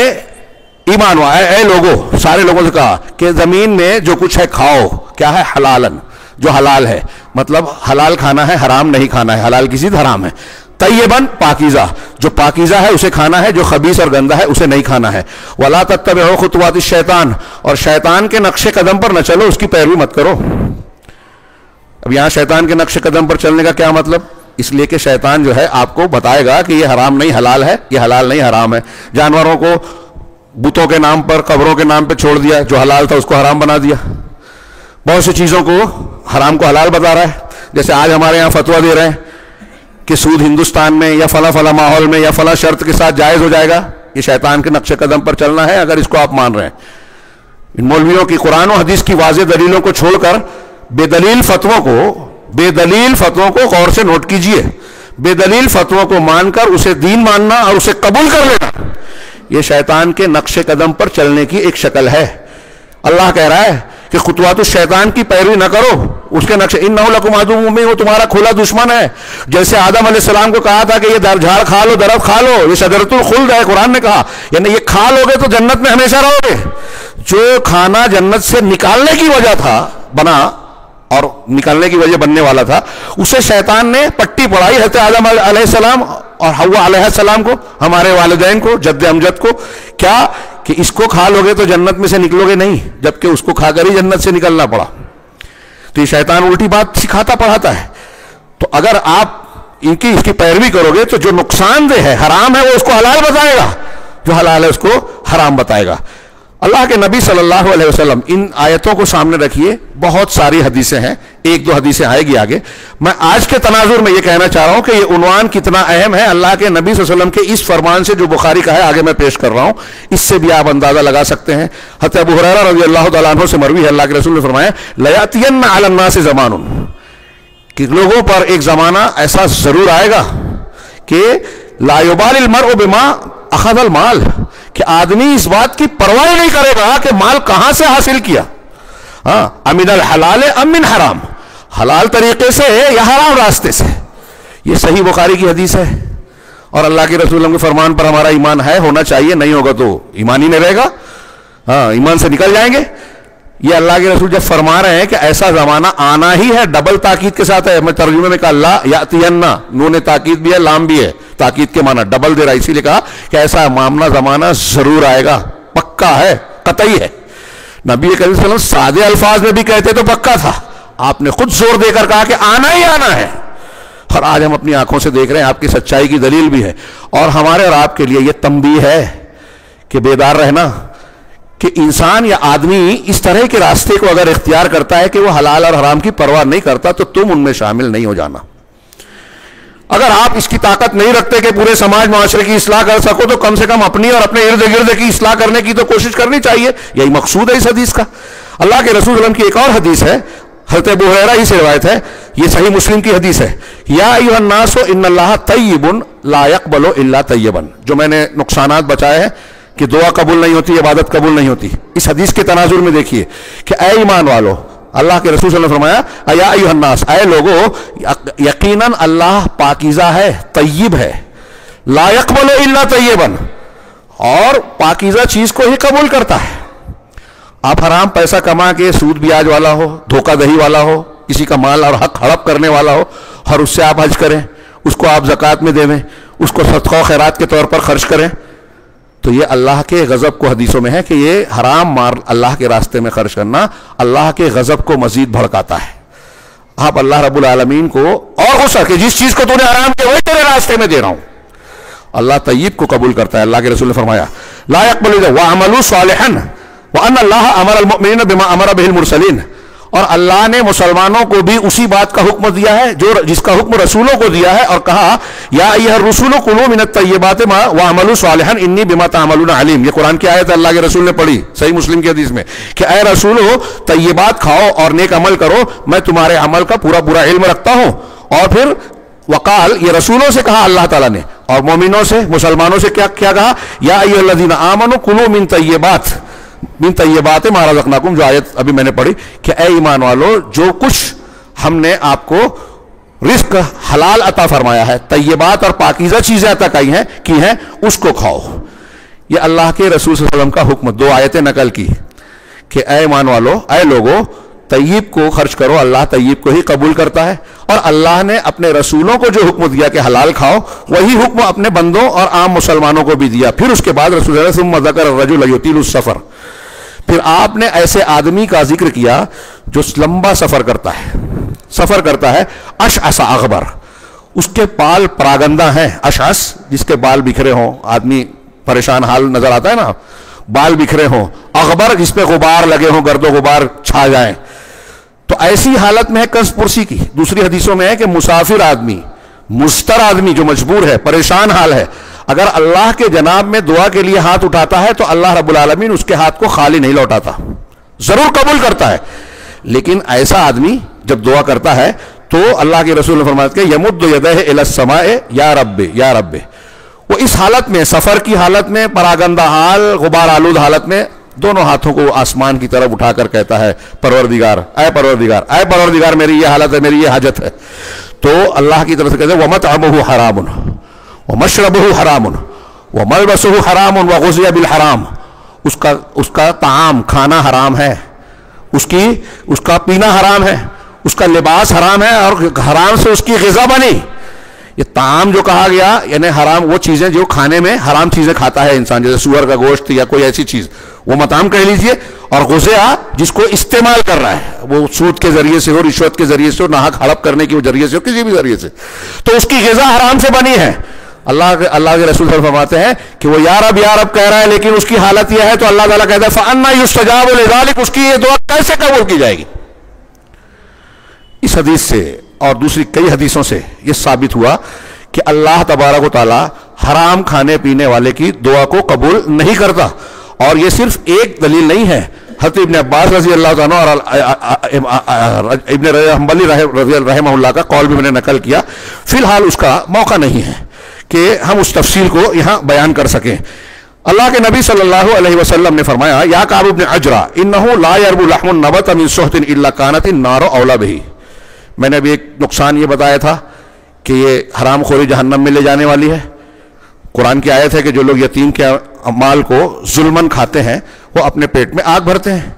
ایمان والو، اے لوگو، سارے لوگوں سے کہا کہ زمین میں جو کچھ ہے کھاؤ. کیا ہے؟ حلالن، جو حلال ہے، مطلب حلال کھانا ہے، حرام نہیں کھانا ہے، حلال کی چیز حرام ہے. طیباً، پاکیزہ، جو پاکیزہ ہے اسے کھانا ہے، جو خبیث اور گندہ ہے اسے نہیں کھانا ہے. وَلَا تَتَّبِعُوا خُطُوَاتِ الشَّيْطَانِ، اور شیطان کے نقش قدم پر نہ چلو، اس کی پیروی مت کرو. اب یہاں شیطان کے نقش قدم پر چلنے کا کیا مطلب؟ اس لیے کہ شیطان جو ہے آپ کو بتائے گا کہ یہ حرام نہیں حلال ہے، یہ حلال نہیں حرام ہے. جانوروں کو بتوں کے نام پر، قبروں کے نام پہ چھوڑ دیا، جو حلال تھا اس کو حرام بنا دیا. بہت سی چیزوں کو حرام کو حلال بتا رہا ہے. جیسے آج ہمارے یہاں فتویٰ دے رہے ہیں کہ سود ہندوستان میں یا فلاں فلاں ماحول میں یا فلاں شرط کے ساتھ جائز ہو جائے گا. یہ شیطان کے نقش قدم پر چلنا ہے اگر اس کو آپ مان رہے ہیں. ان مولویوں کی قرآن و حدیث کی واضح دلیلوں کو چھوڑ کر بے دلیل فتووں کو غور سے نوٹ کیجئے. بے دلیل فتووں کو مان کر اسے دین ماننا اور اسے قبول کر لینا، یہ شیطان کے نقش قدم پر چلنے کی ایک شکل ہے. اللہ کہہ رہا ہے کہ خطوات الشیطان کی پیروی نہ کرو، اس کے نقش انہ لکم عدو مبین، وہ تمہارا کھلا دشمن ہے. جیسے آدم علیہ السلام کو کہا تھا کہ یہ جھاڑ کھا لو، درخت کھا لو، یہ شجرۃ الخلد ہے، قرآن نے کہا یعنی یہ کھا لو گے تو جنت میں ہمیشہ رہو گے. جو کھانا جنت سے نکالنے کی وجہ تھا بنا اور نکالنے کی وجہ بننے والا تھا، اسے شیطان نے پٹی پڑھائی حضرت آدم علیہ السلام اور حوا علیہ السلام کو، ہمارے والدین کو، جد امجد کو. کیا کہ اس کو کھا لوگے تو جنت میں سے نکلو گے نہیں، جبکہ اس کو کھا کر ہی جنت سے نکلنا پڑا. تو یہ شیطان الٹی بات سکھاتا پڑھاتا ہے. تو اگر آپ اس کی پیروی کرو گے تو جو نقصان دہ ہے، حرام ہے، وہ اس کو حلال بتائے گا، جو حلال ہے اس کو حرام بتائے گا. اللہ کے نبی صلی اللہ علیہ وسلم ان آیتوں کو سامنے رکھیے. بہت ساری حدیثیں ہیں، ایک دو حدیثیں آئے گی آگے. میں آج کے تناظر میں یہ کہنا چاہ رہا ہوں کہ یہ عنوان کتنا اہم ہے. اللہ کے نبی صلی اللہ علیہ وسلم کے اس فرمان سے جو بخاری کا ہے آگے میں پیش کر رہا ہوں، اس سے بھی آپ اندازہ لگا سکتے ہیں. حضرت ابو ہریرہ رضی اللہ تعالیٰ عنہ سے مروی ہے، اللہ کے رسول نے فرمایا لَيَأْتِيَنَّ عَلَى النَّاسِ زَمَانٌ، کہ لوگوں پر ایک زمانہ ایسا ضرور آئے گا کہ لا يبال المرء بما اخذ المال، کہ آدمی اس بات کی پرواہ نہیں کرے گا کہ مال کہاں سے حاصل کیا. امن الحلال ام من حرام، حلال طریقے سے یا حرام راستے سے. یہ صحیح بخاری کی حدیث ہے. اور اللہ کے رسول کے فرمان پر ہمارا ایمان ہے، ہونا چاہیے، نہیں ہوگا تو ایمان ہی نہیں رہے گا، ایمان سے نکل جائیں گے. یہ اللہ کے رسول جب فرما رہے ہیں کہ ایسا زمانہ آنا ہی ہے، ڈبل تاکید کے ساتھ ہے. میں ترجمے میں کہا لا یاتین، نون تاکید بھی ہے، لام بھی ہے، تاکید کے معنی ڈبل دے رہا ہے. اسی لیے کہا کہ ایسا معاملہ زمانہ ضرور آئے گا، پکا ہے، قطعی ہے. نبی کریم صلی اللہ علیہ وسلم سادے الفاظ میں بھی کہتے تو پکا تھا، آپ نے خود زور دے کر کہا کہ آنا ہی آنا ہے. اور آج ہم اپنی آنکھوں سے دیکھ رہے ہیں، آپ کی سچائی کی دلیل بھی ہے. اور ہمارے اور آپ کے لیے یہ تنبیہ ہے کہ بیدار رہنا کہ انسان یا آدمی اس طرح کے راستے کو اگر اختیار کرتا ہے کہ وہ حلال اور حرام کی پرواہ نہیں کرتا تو تم ان میں شامل نہیں ہو جانا. اگر آپ اس کی طاقت نہیں رکھتے کہ پورے سماج معاشرے کی اصلاح کر سکو تو کم سے کم اپنی اور اپنے ارد گرد کی اصلاح کرنے کی تو کوشش کرنی چاہیے. یہی مقصود ہے اس حدیث کا. اللہ کے رسول صلی اللہ علیہ وسلم کی ایک اور حدیث ہے، حضرت ابو ہریرہ ہی سے روایت ہے، یہ صحیح مسلم کی حدیث ہے. یا ایھا الناس ان اللہ طیب لا يقبل الا طیبا، جو میں نے نقصانات بچائے ہیں کہ دعا قبول نہیں ہوتی، عبادت قبول نہیں ہوتی. اس حدیث کے تناظر میں دیکھیے کہ اے ایمان والو، اللہ کے رسول صلی اللہ علیہ وسلم نے فرمایا یا ایھا الناس، اے لوگو، یقیناً اللہ پاکیزہ ہے، طیب ہے، لا يقبل الا طیبا، اور پاکیزہ چیز کو ہی قبول کرتا ہے. آپ حرام پیسہ کما کے سود بیاج والا ہو، دھوکہ دہی والا ہو، کسی کا مال اور حق ہڑپ کرنے والا ہو، اور اس سے آپ حج کریں، اس کو آپ زکوٰۃ میں دیں، اس کو صدقہ و خیرات کے طور پر خرچ کریں، تو یہ اللہ کے غضب کو حدیثوں میں ہے کہ یہ حرام مال اللہ کے راستے میں خرچ کرنا اللہ کے غضب کو مزید بھڑکاتا ہے. آپ اللہ رب العالمین کو اور غصہ کہ جس چیز کو تو نے حرام کیا وہی تیرے راستے میں دے رہا ہوں. اللہ طیب کو قبول کرتا ہے. اللہ کے رسول نے فرمایا لا يقبل وَعَمَلُوا صَالِحًا وَأَنَّ اللَّهَ أَمَرَ الْمُؤْمِنِينَ بِمَا أَمَرَ بِهِ الْمُرْسَلِينَ، اور اللہ نے مسلمانوں کو بھی اسی بات کا حکم دیا ہے جو جس کا حکم رسولوں کو دیا ہے، اور کہا یا ایھا الرسول کلوا من الطیبات ما واعملوا صالحا انی بما تعملون علیم. یہ قرآن کی آیت اللہ کے رسول نے پڑھی صحیح مسلم کی حدیث میں کہ اے رسولو، طیبات کھاؤ اور نیک عمل کرو، میں تمہارے عمل کا پورا پورا علم رکھتا ہوں. اور پھر وقال، یہ رسولوں سے کہا اللہ تعالیٰ نے، اور مومنوں سے، مسلمانوں سے کیا کہا یا ایھا الذین آمنوا کلوا من طیبات ما رزقناکم، جو آیت ابھی میں نے پڑھی کہ اے ایمان والو، جو کچھ ہم نے آپ کو رزق حلال عطا فرمایا ہے، طیبات اور پاکیزہ چیزیں عطا کی ہیں، اس کو کھاؤ. یہ اللہ کے رسول صلی اللہ علیہ وسلم کا حکم، دو آیتیں نقل کی کہ اے ایمان والو، اے لوگو، طیب کو خرچ کرو، اللہ طیب کو ہی قبول کرتا ہے. اور اللہ نے اپنے رسولوں کو جو حکم دیا کہ حلال کھاؤ، وہی حکم اپنے بندوں اور عام مسلمانوں کو بھی دیا. پھر اس کے بعد رسول اللہ ثم ذکر الرجل یطیل السفر، پھر آپ نے ایسے آدمی کا ذکر کیا جو لمبا سفر کرتا ہے، اشعث اغبر، اس کے بال پراگندہ ہیں. اشعث جس کے بال بکھرے ہوں، آدمی پریشان حال نظر آتا ہے نا، بال بکھرے ہوں. اغبر جس پہ غبار لگے ہوں، گرد و غبار چھا جائیں. تو ایسی حالت میں ہے قرض پرسی کی. دوسری حدیثوں میں ہے کہ مسافر آدمی، مضطر آدمی جو مجبور ہے، پریشان حال ہے، اگر اللہ کے جناب میں دعا کے لیے ہاتھ اٹھاتا ہے تو اللہ رب العالمین اس کے ہاتھ کو خالی نہیں لوٹاتا، ضرور قبول کرتا ہے. لیکن ایسا آدمی جب دعا کرتا ہے تو اللہ کے رسول نے فرمایا کہ یمد یدہ الی السماء یا رب یا رب، وہ اس حالت میں، سفر کی حالت میں، پراگندہ حال، غبار آلود حالت میں، دونوں ہاتھوں کو آسمان کی طرف اٹھا کر کہتا ہے پروردگار، اے پروردگار، اے پروردگار، میری یہ حالت ہے، میری یہ حاجت ہے. تو اللہ کی طرف سے کہتے ہیں وَمَطْعَمُهُ حَرَامٌ وَمَشْرَبُهُ حَرَامٌ وَمَلْبَسُهُ حَرَامٌ وَغُذِيَ بِالْحَرَامِ، اس کا طعام کھانا حرام ہے، اس کا پینا حرام ہے، اس کا لباس حرام ہے، اور حرام سے اس کی غذا بنی. یہ طعام جو کہا گیا یعنی حرام وہ چیزیں جو کھانے میں حرام چیزیں کھاتا ہے انسان، جیسے سور کا گوشت یا کوئی ایسی چیز، وہ مطعم کہہ لیجئے. اور غذا جس کو استعمال کر رہا ہے، وہ سود کے ذریعے سے ہو، رشوت کے ذریعے سے ہو، ناحق ہڑپ کرنے کے ذریعے سے ہو، کسی بھی ذریعے سے، تو اس کی غذا حرام سے بنی ہے. اللہ کے رسول صلی اللہ علیہ وسلم فرماتے ہیں کہ وہ یا رب کہہ رہا ہے، لیکن اس کی حالت یہ ہے تو اللہ تعالیٰ کہتا ہے فَأَنَّا يُسْتَجَابُ لِذَلِكَ، اس کی یہ دعا کیسے قبول کی جائے گی؟ اس حدیث سے اور دوسری کئی حدیثوں سے یہ ثابت ہوا کہ اللہ تبارک و تعالیٰ حرام کھانے پینے والے کی دعا کو قبول نہیں کرتا. اور یہ صرف ایک دلیل نہیں ہے، حضرت ابن عباس رضی اللہ عنہ اور ابن حنبلی رحمہ اللہ کا قول بھی میں نے نقل کیا. فی الحال اس کا موقع نہیں ہے کہ ہم اس تفصیل کو یہاں بیان کر سکیں. اللہ کے نبی صلی اللہ علیہ وسلم نے فرمایا یا کعب بن عجرہ انہ لا یربو لحم النبت من سحت الا کانت النار اولى به. میں نے ابھی ایک نقصان یہ بتایا تھا کہ یہ حرام خوری جہنم میں لے جانے والی ہے. قرآن کی آیت ہے کہ جو لوگ یتیم کے مال کو ظلماً کھاتے ہیں وہ اپنے پیٹ میں آگ بھرتے ہیں.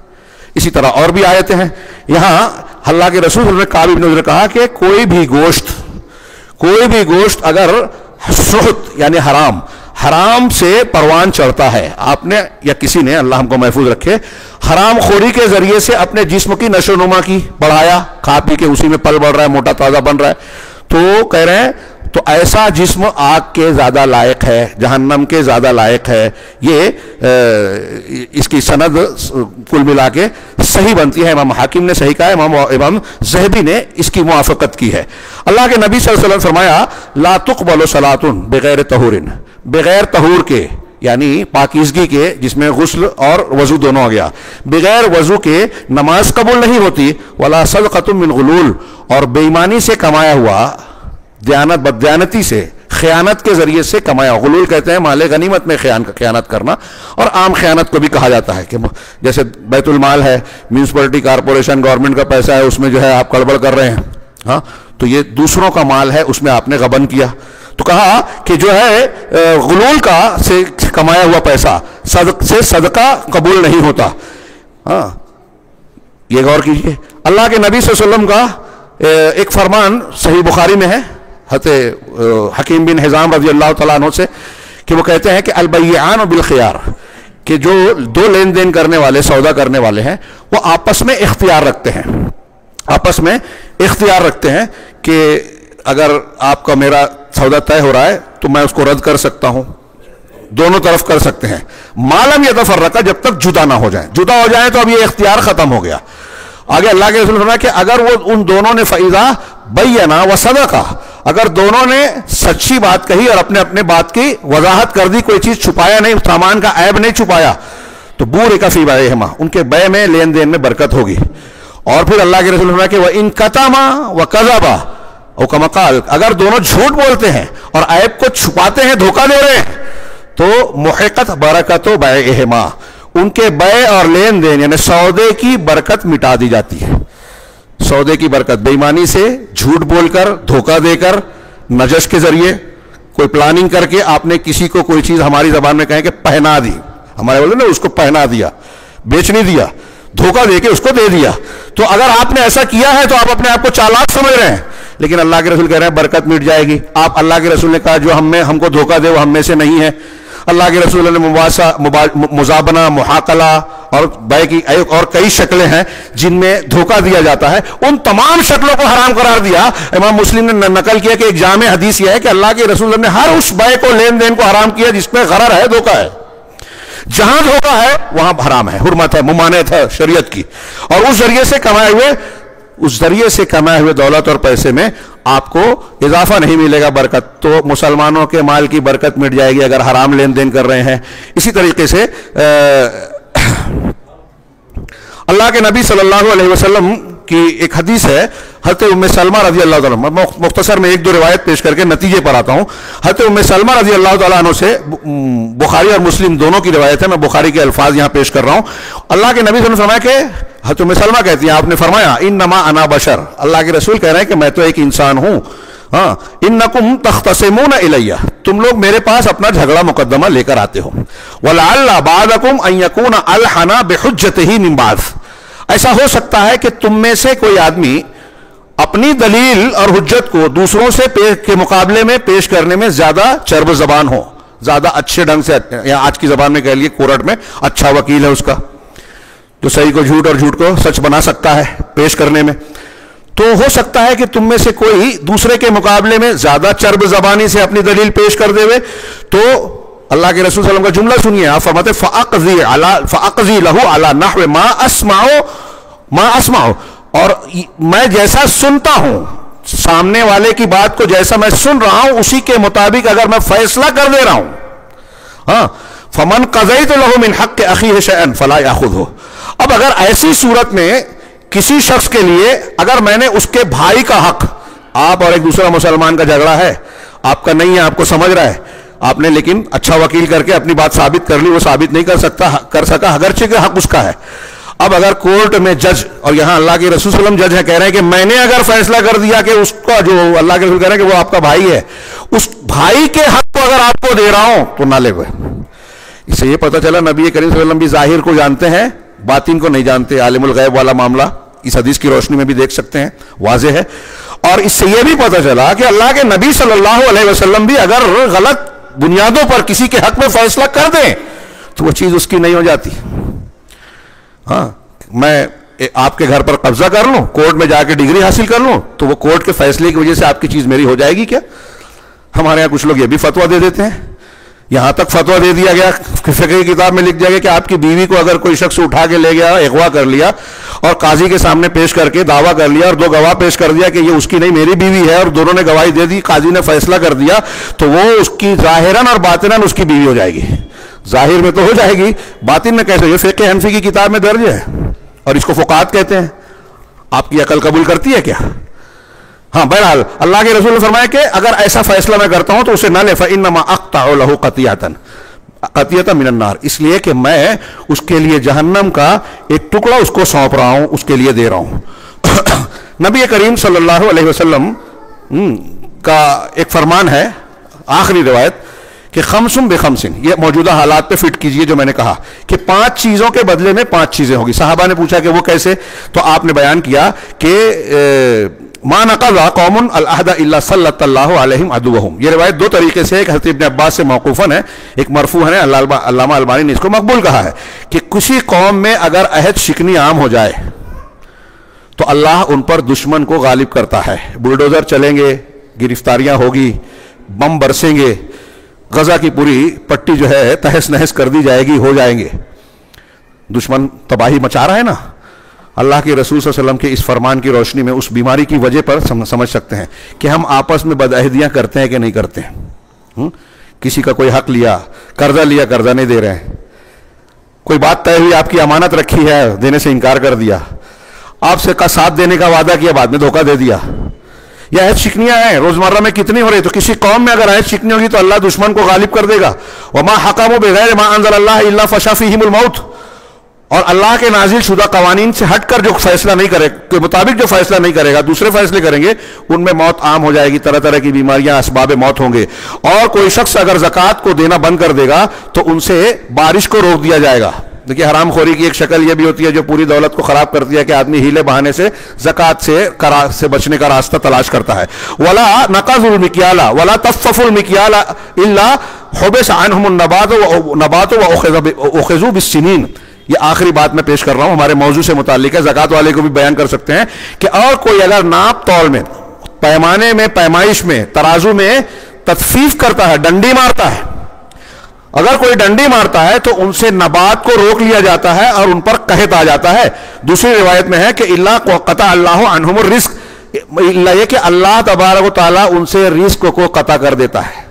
اسی طرح اور بھی آیتیں ہیں. یہاں اللہ کے رسول نے کعب بن عجرہ کہا کہ کوئی بھی گوشت اگر سحت یعنی حرام سے پروان چڑھتا ہے، آپ نے یا کسی نے، اللہ ہم کو محفوظ رکھے، حرام خوری کے ذریعے سے اپنے جسم کی نشو و نما کی بڑھایا، کھا پی کے اسی میں پل بڑھ رہا ہے، موٹا تازہ بن رہا ہے، تو کہہ رہے ہیں تو ایسا جسم آگ کے زیادہ لائق ہے، جہنم کے زیادہ لائق ہے. یہ اس کی سند کل ملا کے صحیح بنتی ہے. امام حاکم نے صحیح کہا ہے، امام ذہبی نے اس کی موافقت کی ہے. اللہ کے نبی صلی اللہ علیہ وسلم فرمایا لا تقبل صلاۃ بغیر طہور، بغیر طہور کے یعنی پاکیزگی کے، جس میں غسل اور وضو دونوں آ گیا، بغیر وضو کے نماز قبول نہیں ہوتی. ولا صدقۃ من غلول، اور بے ایمانی سے کمایا ہوا، بددیانتی سے، خیانت کے ذریعے سے کمایا. غلول کہتے ہیں مال غنیمت میں خیانت کرنا، اور عام خیانت کو بھی کہا جاتا ہے کہ جیسے بیت المال ہے، میونسپلٹی کارپوریشن گورنمنٹ کا پیسہ ہے، اس میں جو ہے آپ گڑبڑ کر رہے ہیں، ہاں تو یہ دوسروں کا مال ہے، اس میں آپ نے غبن کیا. تو کہا کہ جو ہے غلول کا سے کمایا ہوا پیسہ سے صدقہ قبول نہیں ہوتا. ہاں یہ غور کیجئے. اللہ کے نبی صلی اللہ علیہ وسلم کا ایک فرمان صحیح بخاری میں ہے حضرت حکیم بن حزام رضی اللہ تعالیٰ عنہ سے کہ وہ کہتے ہیں کہ البیعان بالخیار، کہ جو دو لین دین کرنے والے، سودا کرنے والے ہیں، وہ آپس میں اختیار رکھتے ہیں کہ اگر آپ کا میرا سودا طے ہو رہا ہے تو میں اس کو رد کر سکتا ہوں، دونوں طرف کر سکتے ہیں. مالم یتفرقا، جب تک جدا نہ ہو جائیں. جدا ہو جائیں تو اب یہ اختیار ختم ہو گیا. آگے اللہ کے رسول نے فرمایا کہ اگر وہ ان دونوں نے فَإِذَا بَيَّنَا وَصَدَقَا، اگر دونوں نے سچی بات کہی اور اپنے اپنے بات کی وضاحت کر دی، کوئی چیز چھپایا نہیں، سامان کا عیب نہیں چھپایا، تو بُورِكَ فِي بَيْعِهِمَا، ان کے بے میں لین دین میں برکت ہوگی. اور پھر اللہ کے رسول نے فرمایا کہ وَإِن كَتَمَا وَكَذَبَا او كما قال، اگر دونوں جھوٹ بولتے ہیں اور عیب کو چھپاتے ہیں، دھوکہ دے رہے ہیں، تو محقت برکت بَيْعِهِمَا، ان کے بے اور لین دین یعنی سودے کی برکت مٹا دی جاتی ہے. سودے کی برکت بے ایمانی سے، جھوٹ بول کر، دھوکہ دے کر، نجش کے ذریعے، کوئی پلاننگ کر کے آپ نے کسی کو کوئی چیز ہماری زبان میں کہیں کہ پہنا دی، ہمارے بولتے نا اس کو پہنا دیا، بیچ نہیں دیا، دھوکہ دے کے اس کو دے دیا. تو اگر آپ نے ایسا کیا ہے تو آپ اپنے آپ کو چالاک سمجھ رہے ہیں، لیکن اللہ کے رسول کہہ رہے ہیں برکت مٹ جائے گی. آپ اللہ کے رسول نے کہا جو ہم کو دھوکہ دے وہ ہم میں سے نہیں ہے. اللہ کے رسول نے مزابنہ، محاقلہ اور بے کی اور کئی شکلیں ہیں جن میں دھوکہ دیا جاتا ہے، ان تمام شکلوں کو حرام قرار دیا. امام مسلم نے نقل کیا کہ ایک جامع حدیث یہ ہے کہ اللہ کے رسول نے ہر اس بے کو، لین دین کو حرام کیا جس میں غرر ہے، دھوکہ ہے. جہاں دھوکہ ہے وہاں حرام ہے، حرمت ہے، ممانعت ہے شریعت کی. اور اس ذریعے سے کمائے ہوئے دولت اور پیسے میں آپ کو اضافہ نہیں ملے گا برکت. تو مسلمانوں کے مال کی برکت مٹ جائے گی اگر حرام لین دین کر رہے ہیں. اسی طریقے سے اللہ کے نبی صلی اللہ علیہ وسلم کی ایک حدیث ہے، حضرت ام سلمہ رضی اللہ تعالیٰ عنہ. میں مختصر میں ایک دو روایت پیش کر کے نتیجے پر آتا ہوں. حضرت ام سلمہ رضی اللہ تعالیٰ عنہ سے، بخاری اور مسلم دونوں کی روایت ہے، میں بخاری کے الفاظ یہاں پیش کر رہا ہوں. اللہ کے نبی صلی اللہ علیہ وسلم نے فرمایا کہ حضرت ام سلمہ کہتی ہیں، آپ نے فرمایا انما انا بشر، اللہ کے رسول کہہ رہے ہیں کہ میں تو ایک انسان ہوں. ہاں انکم تختصمون الی، تم لوگ میرے پاس اپنا جھگڑا مقدمہ لے کر آتے ہو. ولعل بعضکم ان یکون الحن بحجتہ من بعض، ایسا ہو سکتا ہے کہ تم میں سے کوئی آدمی اپنی دلیل اور حجت کو دوسروں سے کے مقابلے میں پیش کرنے میں زیادہ چرب زبان ہو، زیادہ اچھے ڈھنگ سے، یا آج کی زبان میں کہہ لیے کورٹ میں اچھا وکیل ہے اس کا، جو صحیح کو جھوٹ اور جھوٹ کو سچ بنا سکتا ہے پیش کرنے میں. تو ہو سکتا ہے کہ تم میں سے کوئی دوسرے کے مقابلے میں زیادہ چرب زبانی سے اپنی دلیل پیش کر دے، تو اللہ کے رسول صلی اللہ علیہ وسلم کا جملہ سنیے، آپ فرماتے فَأَقْضِي لَهُ عَلَى نَحْوِ مَا أَسْمَعُ، اور میں جیسا سنتا ہوں، سامنے والے کی بات کو جیسا میں سن رہا ہوں اسی کے مطابق اگر میں فیصلہ کر دے رہا ہوں. ہاں فَمَنْ قَضَيْتُ لَهُ مِنْ حَقِّ أَخِيهِ شَيْئًا فَلَا يَأْخُذْهُ. اب اگر ایسی صورت میں کسی شخص کے لیے اگر میں نے اس کے بھائی کا حق، آپ اور ایک دوسرا مسلمان کا جھگڑا ہے، آپ کا نہیں ہے، آپ کو سمجھ رہا ہے، آپ نے لیکن اچھا وکیل کر کے اپنی بات ثابت کر لی، وہ ثابت نہیں کر سکا اگرچہ کہ حق اس کا ہے. اب اگر کورٹ میں جج، اور یہاں اللہ کے رسول صلی اللہ علیہ وسلم جج ہے، کہہ رہے ہیں کہ میں نے اگر فیصلہ کر دیا کہ اس کا، جو اللہ کے رسول کہہ رہے ہیں کہ وہ آپ کا بھائی ہے، اس بھائی کے حق کو اگر آپ کو دے رہا ہوں تو نہ لے ہوئے. اس سے یہ پتہ چلا نبی کریم صلی اللہ علیہ وسلم بھی ظاہر کو جانتے ہیں، باطن کو نہیں جانتے. عالم الغیب والا معاملہ اس حدیث کی روشنی میں بھی دیکھ سکتے ہیں، واضح ہے. اور اس سے یہ بھی پتہ چلا کہ اللہ کے نبی صلی اللہ علیہ وسلم بھی اگر غلط بنیادوں پر کسی کے حق میں فیصلہ کر دیں تو وہ چیز اس کی نہیں ہو جاتی. ہاں میں آپ کے گھر پر قبضہ کر لوں، کورٹ میں جا کے ڈگری حاصل کر لوں، تو وہ کورٹ کے فیصلے کی وجہ سے آپ کی چیز میری ہو جائے گی کیا؟ ہمارے ہاں کچھ لوگ یہ بھی فتویٰ دے دیتے ہیں، یہاں تک فتویٰ دے دیا گیا، فقہ کی کتاب میں لکھ دیا گیا کہ آپ کی بیوی کو اگر کوئی شخص اٹھا کے لے گیا، اغوا کر لیا اور قاضی کے سامنے پیش کر کے دعویٰ کر لیا اور دو گواہ پیش کر دیا کہ یہ اس کی نہیں میری بیوی ہے، اور دونوں نے گواہی دے دی، قاضی نے فیصلہ کر دیا، تو وہ اس کی ظاہراً اور باطناً اس کی بیوی ہو جائے گی. ظاہر میں تو ہو جائے گی، باطن میں کیسے؟ یہ فقہ حنفی کی کتاب میں درج ہے، اور اس کو فقہات کہتے ہیں. آپ کی عقل قبول کرتی ہے کیا؟ ہاں بہرحال اللہ کے رسول نے فرمایا کہ اگر ایسا فیصلہ میں کرتا ہوں تو اسے نہ لے، فَإِنَّمَا أَقْطَعُ لَهُ قَطِيَةً مِنَ النَّارِ، اس لیے کہ میں اس کے لیے جہنم کا ایک ٹکڑا اس کو سونپ رہا ہوں، اس کے لیے دے رہا ہوں. نبی کریم صلی اللہ علیہ وسلم کا ایک فرمان ہے، آخری روایت، کہ خمسن بخمسن، یہ موجودہ حالات پہ فٹ کیجئے جو میں نے کہا کہ 5 چیزوں کے بدلے میں 5 چیزیں ہوگی. صحابہ نے پوچھا کہ وہ کیسے؟ تو آپ نے بیان کیا کہ ما نقض قوم العہد الا سلط اللہ علیہم عدوہم. یہ روایت 2 طریقے سے، ایک حضرت ابن عباس سے موقوفاً ہے، ایک مرفوع ہے، علامہ البانی نے اس کو مقبول کہا ہے، کہ کسی قوم میں اگر عہد شکنی عام ہو جائے تو اللہ ان پر دشمن کو غالب کرتا ہے. بلڈوزر چلیں گے، گرفتاریاں ہوگی، بم برسیں گے، غزہ کی پوری پٹی جو ہے تہس نہس کر دی جائے گی، ہو جائیں گے. دشمن تباہی مچا رہا ہے نا. اللہ کے رسول صلی اللہ علیہ وسلم کے اس فرمان کی روشنی میں اس بیماری کی وجہ پر سمجھ سکتے ہیں کہ ہم آپس میں بدعہدیاں کرتے ہیں کہ نہیں کرتے ہیں. کسی کا کوئی حق لیا، قرضہ لیا، قرضہ نہیں دے رہے ہیں. کوئی بات طے ہوئی، آپ کی امانت رکھی ہے، دینے سے انکار کر دیا. آپ سے کا ساتھ دینے کا وعدہ کیا، بعد میں دھوکہ دے دیا. یہ عہد شکنیاں ہیں، روزمرہ میں کتنی ہو رہی. تو کسی قوم میں اگر عہد شکنی ہوگی تو اللہ دشمن کو غالب کر دے گا. وما حکموا بغیر ما انزل اللہ الا فشا فیہم الموت. اور اللہ کے نازل شدہ قوانین سے ہٹ کر جو فیصلہ نہیں کرے، کے مطابق جو فیصلہ نہیں کرے گا، دوسرے فیصلے کریں گے، ان میں موت عام ہو جائے گی، طرح طرح کی بیماریاں اسباب موت ہوں گے. اور کوئی شخص اگر زکوٰۃ کو دینا بند کر دے گا تو ان سے بارش کو روک دیا جائے گا. دیکھیے حرام خوری کی ایک شکل یہ بھی ہوتی ہے جو پوری دولت کو خراب کرتی ہے کہ آدمی ہیلے بہانے سے زکوٰۃ سے بچنے کا راستہ تلاش کرتا ہے. ولا نقضوا المکیال ولا طففوا المکیال الا حبس عنهم النبات واخذوا بالسنین. یہ آخری بات میں پیش کر رہا ہوں، ہمارے موضوع سے متعلق ہے، زکوٰۃ والے کو بھی بیان کر سکتے ہیں کہ اور کوئی اگر ناپ تول میں، پیمانے میں، پیمائش میں، ترازو میں تطفیف کرتا ہے، ڈنڈی مارتا ہے، اگر کوئی ڈنڈی مارتا ہے تو ان سے نبات کو روک لیا جاتا ہے اور ان پر قحط آ جاتا ہے. دوسری روایت میں ہے کہ اللہ قطع اللہ عنہم الرزق، اللہ یہ کہ اللہ تبارک و تعالیٰ ان سے رزق کو قطع کر دیتا ہے.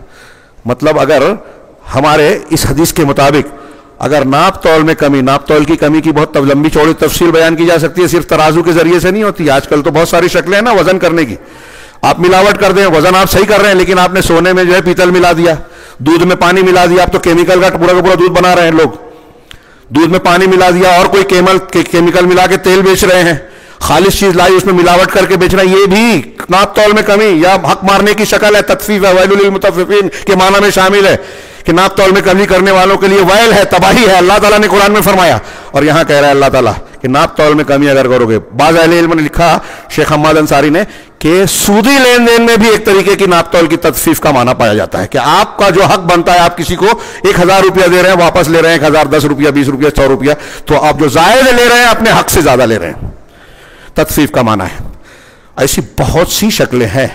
مطلب اگر ہمارے اس حدیث کے مطابق اگر ناپ تول میں کمی، ناپ تول کی کمی کی بہت لمبی چوڑی تفصیل بیان کی جا سکتی ہے، صرف ترازو کے ذریعے سے نہیں ہوتی. آج کل تو بہت ساری شکلیں ہیں نا وزن کرنے کی. آپ ملاوٹ کر دیں، وزن آپ صحیح کر رہے ہیں لیکن آپ نے سونے میں جو ہے پیتل ملا دیا، دودھ میں پانی ملا دیا، آپ تو کیمیکل کا پورا دودھ بنا رہے ہیں لوگ. دودھ میں پانی ملا دیا اور کوئی کیمیکل ملا کے تیل بیچ رہے ہیں، خالص چیز لائی اس میں ملاوٹ کر کے بیچنا، یہ بھی ناپ تول میں کمی یا حق مارنے کی شکل ہے. تطفیف ہے، ویل للمطففین کے معنی میں شامل ہے کہ ناپ تول میں کمی کرنے والوں کے لیے ویل ہے، تباہی ہے. اللہ تعالیٰ نے قرآن میں فرمایا، اور یہاں کہہ رہا ہے اللہ تعالیٰ کہ ناپ تول میں کمی اگر کرو گے. بعض اہل علم نے لکھا, شیخ حماد انصاری نے, کہ سودی لین دین میں بھی ایک طریقے کی ناپ تول کی تخفیف کا معنی پایا جاتا ہے کہ آپ کا جو حق بنتا ہے, آپ کسی کو 1000 روپیہ دے رہے ہیں, واپس لے رہے ہیں 1000, 10 روپیہ, 20 روپیہ, 100 روپیہ, تو آپ جو زائد لے رہے ہیں اپنے حق سے زیادہ لے رہے ہیں. تخفیف کا معنی ہے. ایسی بہت سی شکلیں ہیں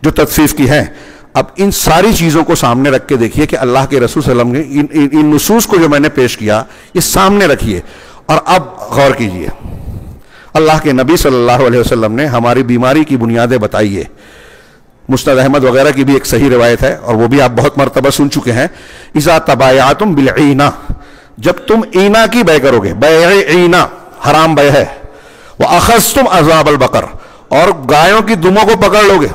جو تخفیف کی ہیں. اب ان ساری چیزوں کو سامنے رکھ کے دیکھیے کہ اللہ کے رسول صلی اللہ علیہ وسلم نے ان نصوص کو جو میں نے پیش کیا یہ سامنے رکھیے, اور اب غور کیجئے. اللہ کے نبی صلی اللہ علیہ وسلم نے ہماری بیماری کی بنیادیں بتائی ہے. مسند احمد وغیرہ کی بھی ایک صحیح روایت ہے, اور وہ بھی آپ بہت مرتبہ سن چکے ہیں. اذا تبایعتم بالعینہ, جب تم اینا کی بے کرو گے, بیع اینا حرام بے ہے. وَأَخَذْتُمْ عَذَابَ الْبَقَرِ, اور گایوں کی دموں کو پکڑ لو گے,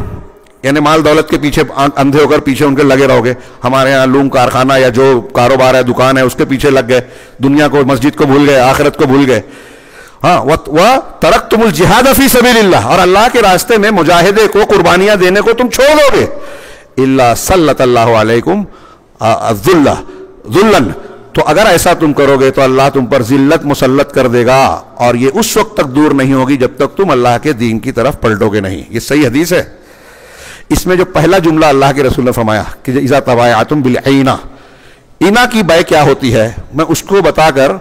یعنی مال دولت کے پیچھے اندھے ہو کر پیچھے ان کے لگے رہو گے. ہمارے ہاں لوم کارخانہ یا جو کاروبار ہے, دکان ہے, اس کے پیچھے لگ گئے, دنیا کو, مسجد کو بھول گئے, آخرت کو بھول گئے. ہاں, وَتَرَكْتُمُ الْجِهَادَ فِي سَبِيلِ اللَّهِ, اور اللہ کے راستے میں مجاہدے کو, قربانیاں دینے کو تم چھوڑ دو گے. إِلَّا سَلَّطَ اللَّهُ عَلَيْكُمْ ذُلًّا, تو اگر ایسا تم کرو گے تو اللہ تم پر ذلت مسلط کر دے گا, اور یہ اس وقت تک دور نہیں ہوگی جب تک تم اللہ کے دین کی طرف پلٹو گے نہیں. یہ صحیح حدیث ہے. اس میں جو پہلا جملہ اللہ کے رسول نے فرمایا کہ اذا تبایعتم بالعینہ, اینا کی بے کیا ہوتی ہے, میں اس کو بتا کر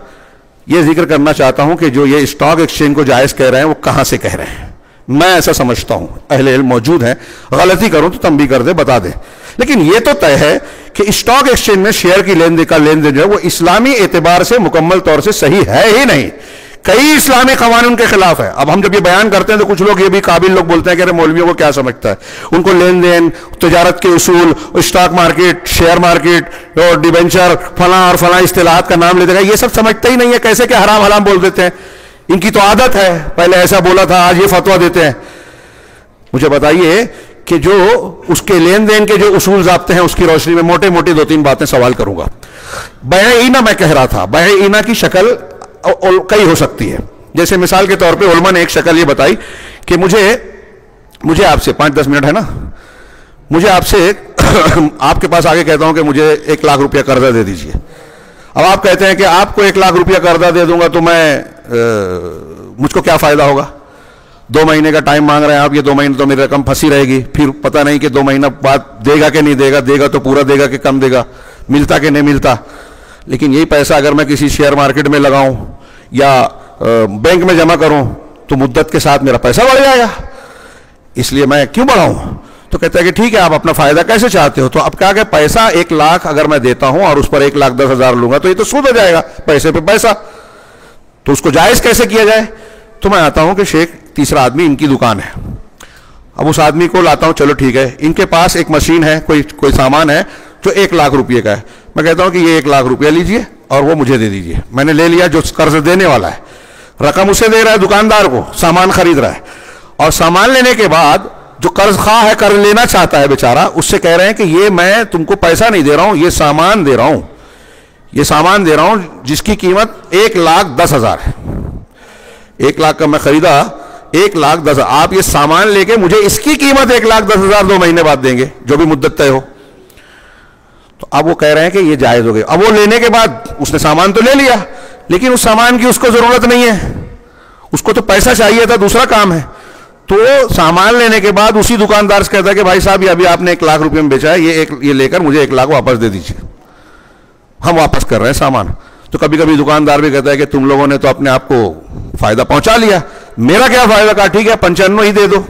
یہ ذکر کرنا چاہتا ہوں کہ جو یہ اسٹاک ایکسچینج کو جائز کہہ رہے ہیں وہ کہاں سے کہہ رہے ہیں. میں ایسا سمجھتا ہوں, اہل علم موجود ہیں, غلطی کروں تو تنبیہ کر دے, بتا دے. لیکن یہ تو طے ہے کہ اسٹاک ایکسچینج میں شیئر کی لین دین جو ہے وہ اسلامی اعتبار سے مکمل طور سے صحیح ہے ہی نہیں. کئی اسلامی قوانین کے خلاف ہے. اب ہم جب یہ بیان کرتے ہیں تو کچھ لوگ یہ بھی قابل لوگ بولتے ہیں کہ مولویوں کو کیا سمجھتا ہے, ان کو لین دین, تجارت کے اصول, اسٹاک مارکیٹ, شیئر مارکیٹ اور ڈیبنچر, فلاں اور فلاں اصطلاحات کا نام لیتے ہیں, یہ سب سمجھتا ہی نہیں ہے. کیسے کہ حرام حلال بول دیتے ہیں. ان کی تو عادت ہے, پہلے ایسا بولا تھا, آج یہ فتویٰ دیتے ہیں. مجھے بتائیے کہ جو اس کے لین دین کے جو اصول ضابطے ہیں اس کی روشنی میں موٹے موٹی 2-3 باتیں سوال کروں گا. بیع اینا میں کہہ رہا تھا, بیع اینا کی شکل کئی ہو سکتی ہے. جیسے مثال کے طور پہ علماء نے ایک شکل یہ بتائی کہ مجھے آپ سے 5-10 منٹ ہے نا, مجھے آپ سے آپ کے پاس آگے کہتا ہوں کہ مجھے 1 لاکھ روپیہ قرضہ دے دیجئے. اب آپ کہتے ہیں کہ آپ کو 1 لاکھ روپیہ قرضہ دے دوں گا تو مجھ کو کیا فائدہ ہوگا. 2 مہینے کا ٹائم مانگ رہے ہیں آپ, یہ 2 مہینے تو میری رقم پھنسی رہے گی, پھر پتہ نہیں کہ 2 مہینہ بعد دے گا کہ نہیں دے گا, دے گا تو پورا دے گا کہ کم دے گا, ملتا کہ نہیں ملتا. لیکن یہی پیسہ اگر میں کسی شیئر مارکیٹ میں لگاؤں یا بینک میں جمع کروں تو مدت کے ساتھ میرا پیسہ بڑھ جائے گا, اس لیے میں کیوں بڑھاؤں. تو کہتا ہے کہ ٹھیک ہے, آپ اپنا فائدہ کیسے چاہتے ہو. تو اب کیا کہ پیسہ 1 لاکھ اگر میں دیتا ہوں اور اس پر 1,10,000 لوں گا تو یہ تو سود ہو جائے گا, پیسے پہ پیسہ. تو اس کو جائز کیسے کیا جائے. تو میں آتا ہوں کہ شیخ تیسرا آدمی, ان کی دکان ہے. اب اس آدمی کو لاتا ہوں, چلو ٹھیک ہے, ان کے پاس ایک مشین ہے, کوئی سامان ہے جو 1 لاکھ روپیے کا ہے. میں کہتا ہوں کہ یہ 1 لاکھ روپیہ لیجئے اور وہ مجھے دے دیجئے. میں نے لے لیا, جو قرض دینے والا ہے رقم اسے دے رہا ہے, دکاندار کو سامان خرید رہا ہے, اور سامان لینے کے بعد جو قرض خواہ ہے, قرض لینا چاہتا ہے بیچارہ, اس سے کہہ رہے ہیں کہ یہ میں تم کو پیسہ نہیں دے رہا ہوں, یہ سامان دے رہا ہوں, یہ سامان دے رہا ہوں جس کی قیمت 1,10,000 ہے. 1 لاکھ کا میں خریدا, 1,10,000. آپ یہ سامان لے کے مجھے اس کی قیمت 1,10,000 2 مہینے بعد دیں گے, جو بھی مدت طے ہو. تو اب وہ کہہ رہے ہیں کہ یہ جائز ہو گئی. اب وہ لینے کے بعد اس نے سامان تو لے لیا, لیکن اس سامان کی اس کو ضرورت نہیں ہے, اس کو تو پیسہ چاہیے تھا, دوسرا کام ہے. تو سامان لینے کے بعد اسی دکاندار سے کہتا ہے کہ بھائی صاحب یہ ابھی آپ نے 1 لاکھ روپے میں بیچا ہے, یہ لے کر مجھے 1 لاکھ واپس دے دیجیے. ہم واپس کر رہے ہیں سامان. تو کبھی کبھی دکاندار بھی کہتا ہے کہ تم لوگوں نے تو اپنے آپ کو فائدہ پہنچا لیا, میرا کیا فائدہ. کہا ٹھیک ہے 95 ہی دے دو,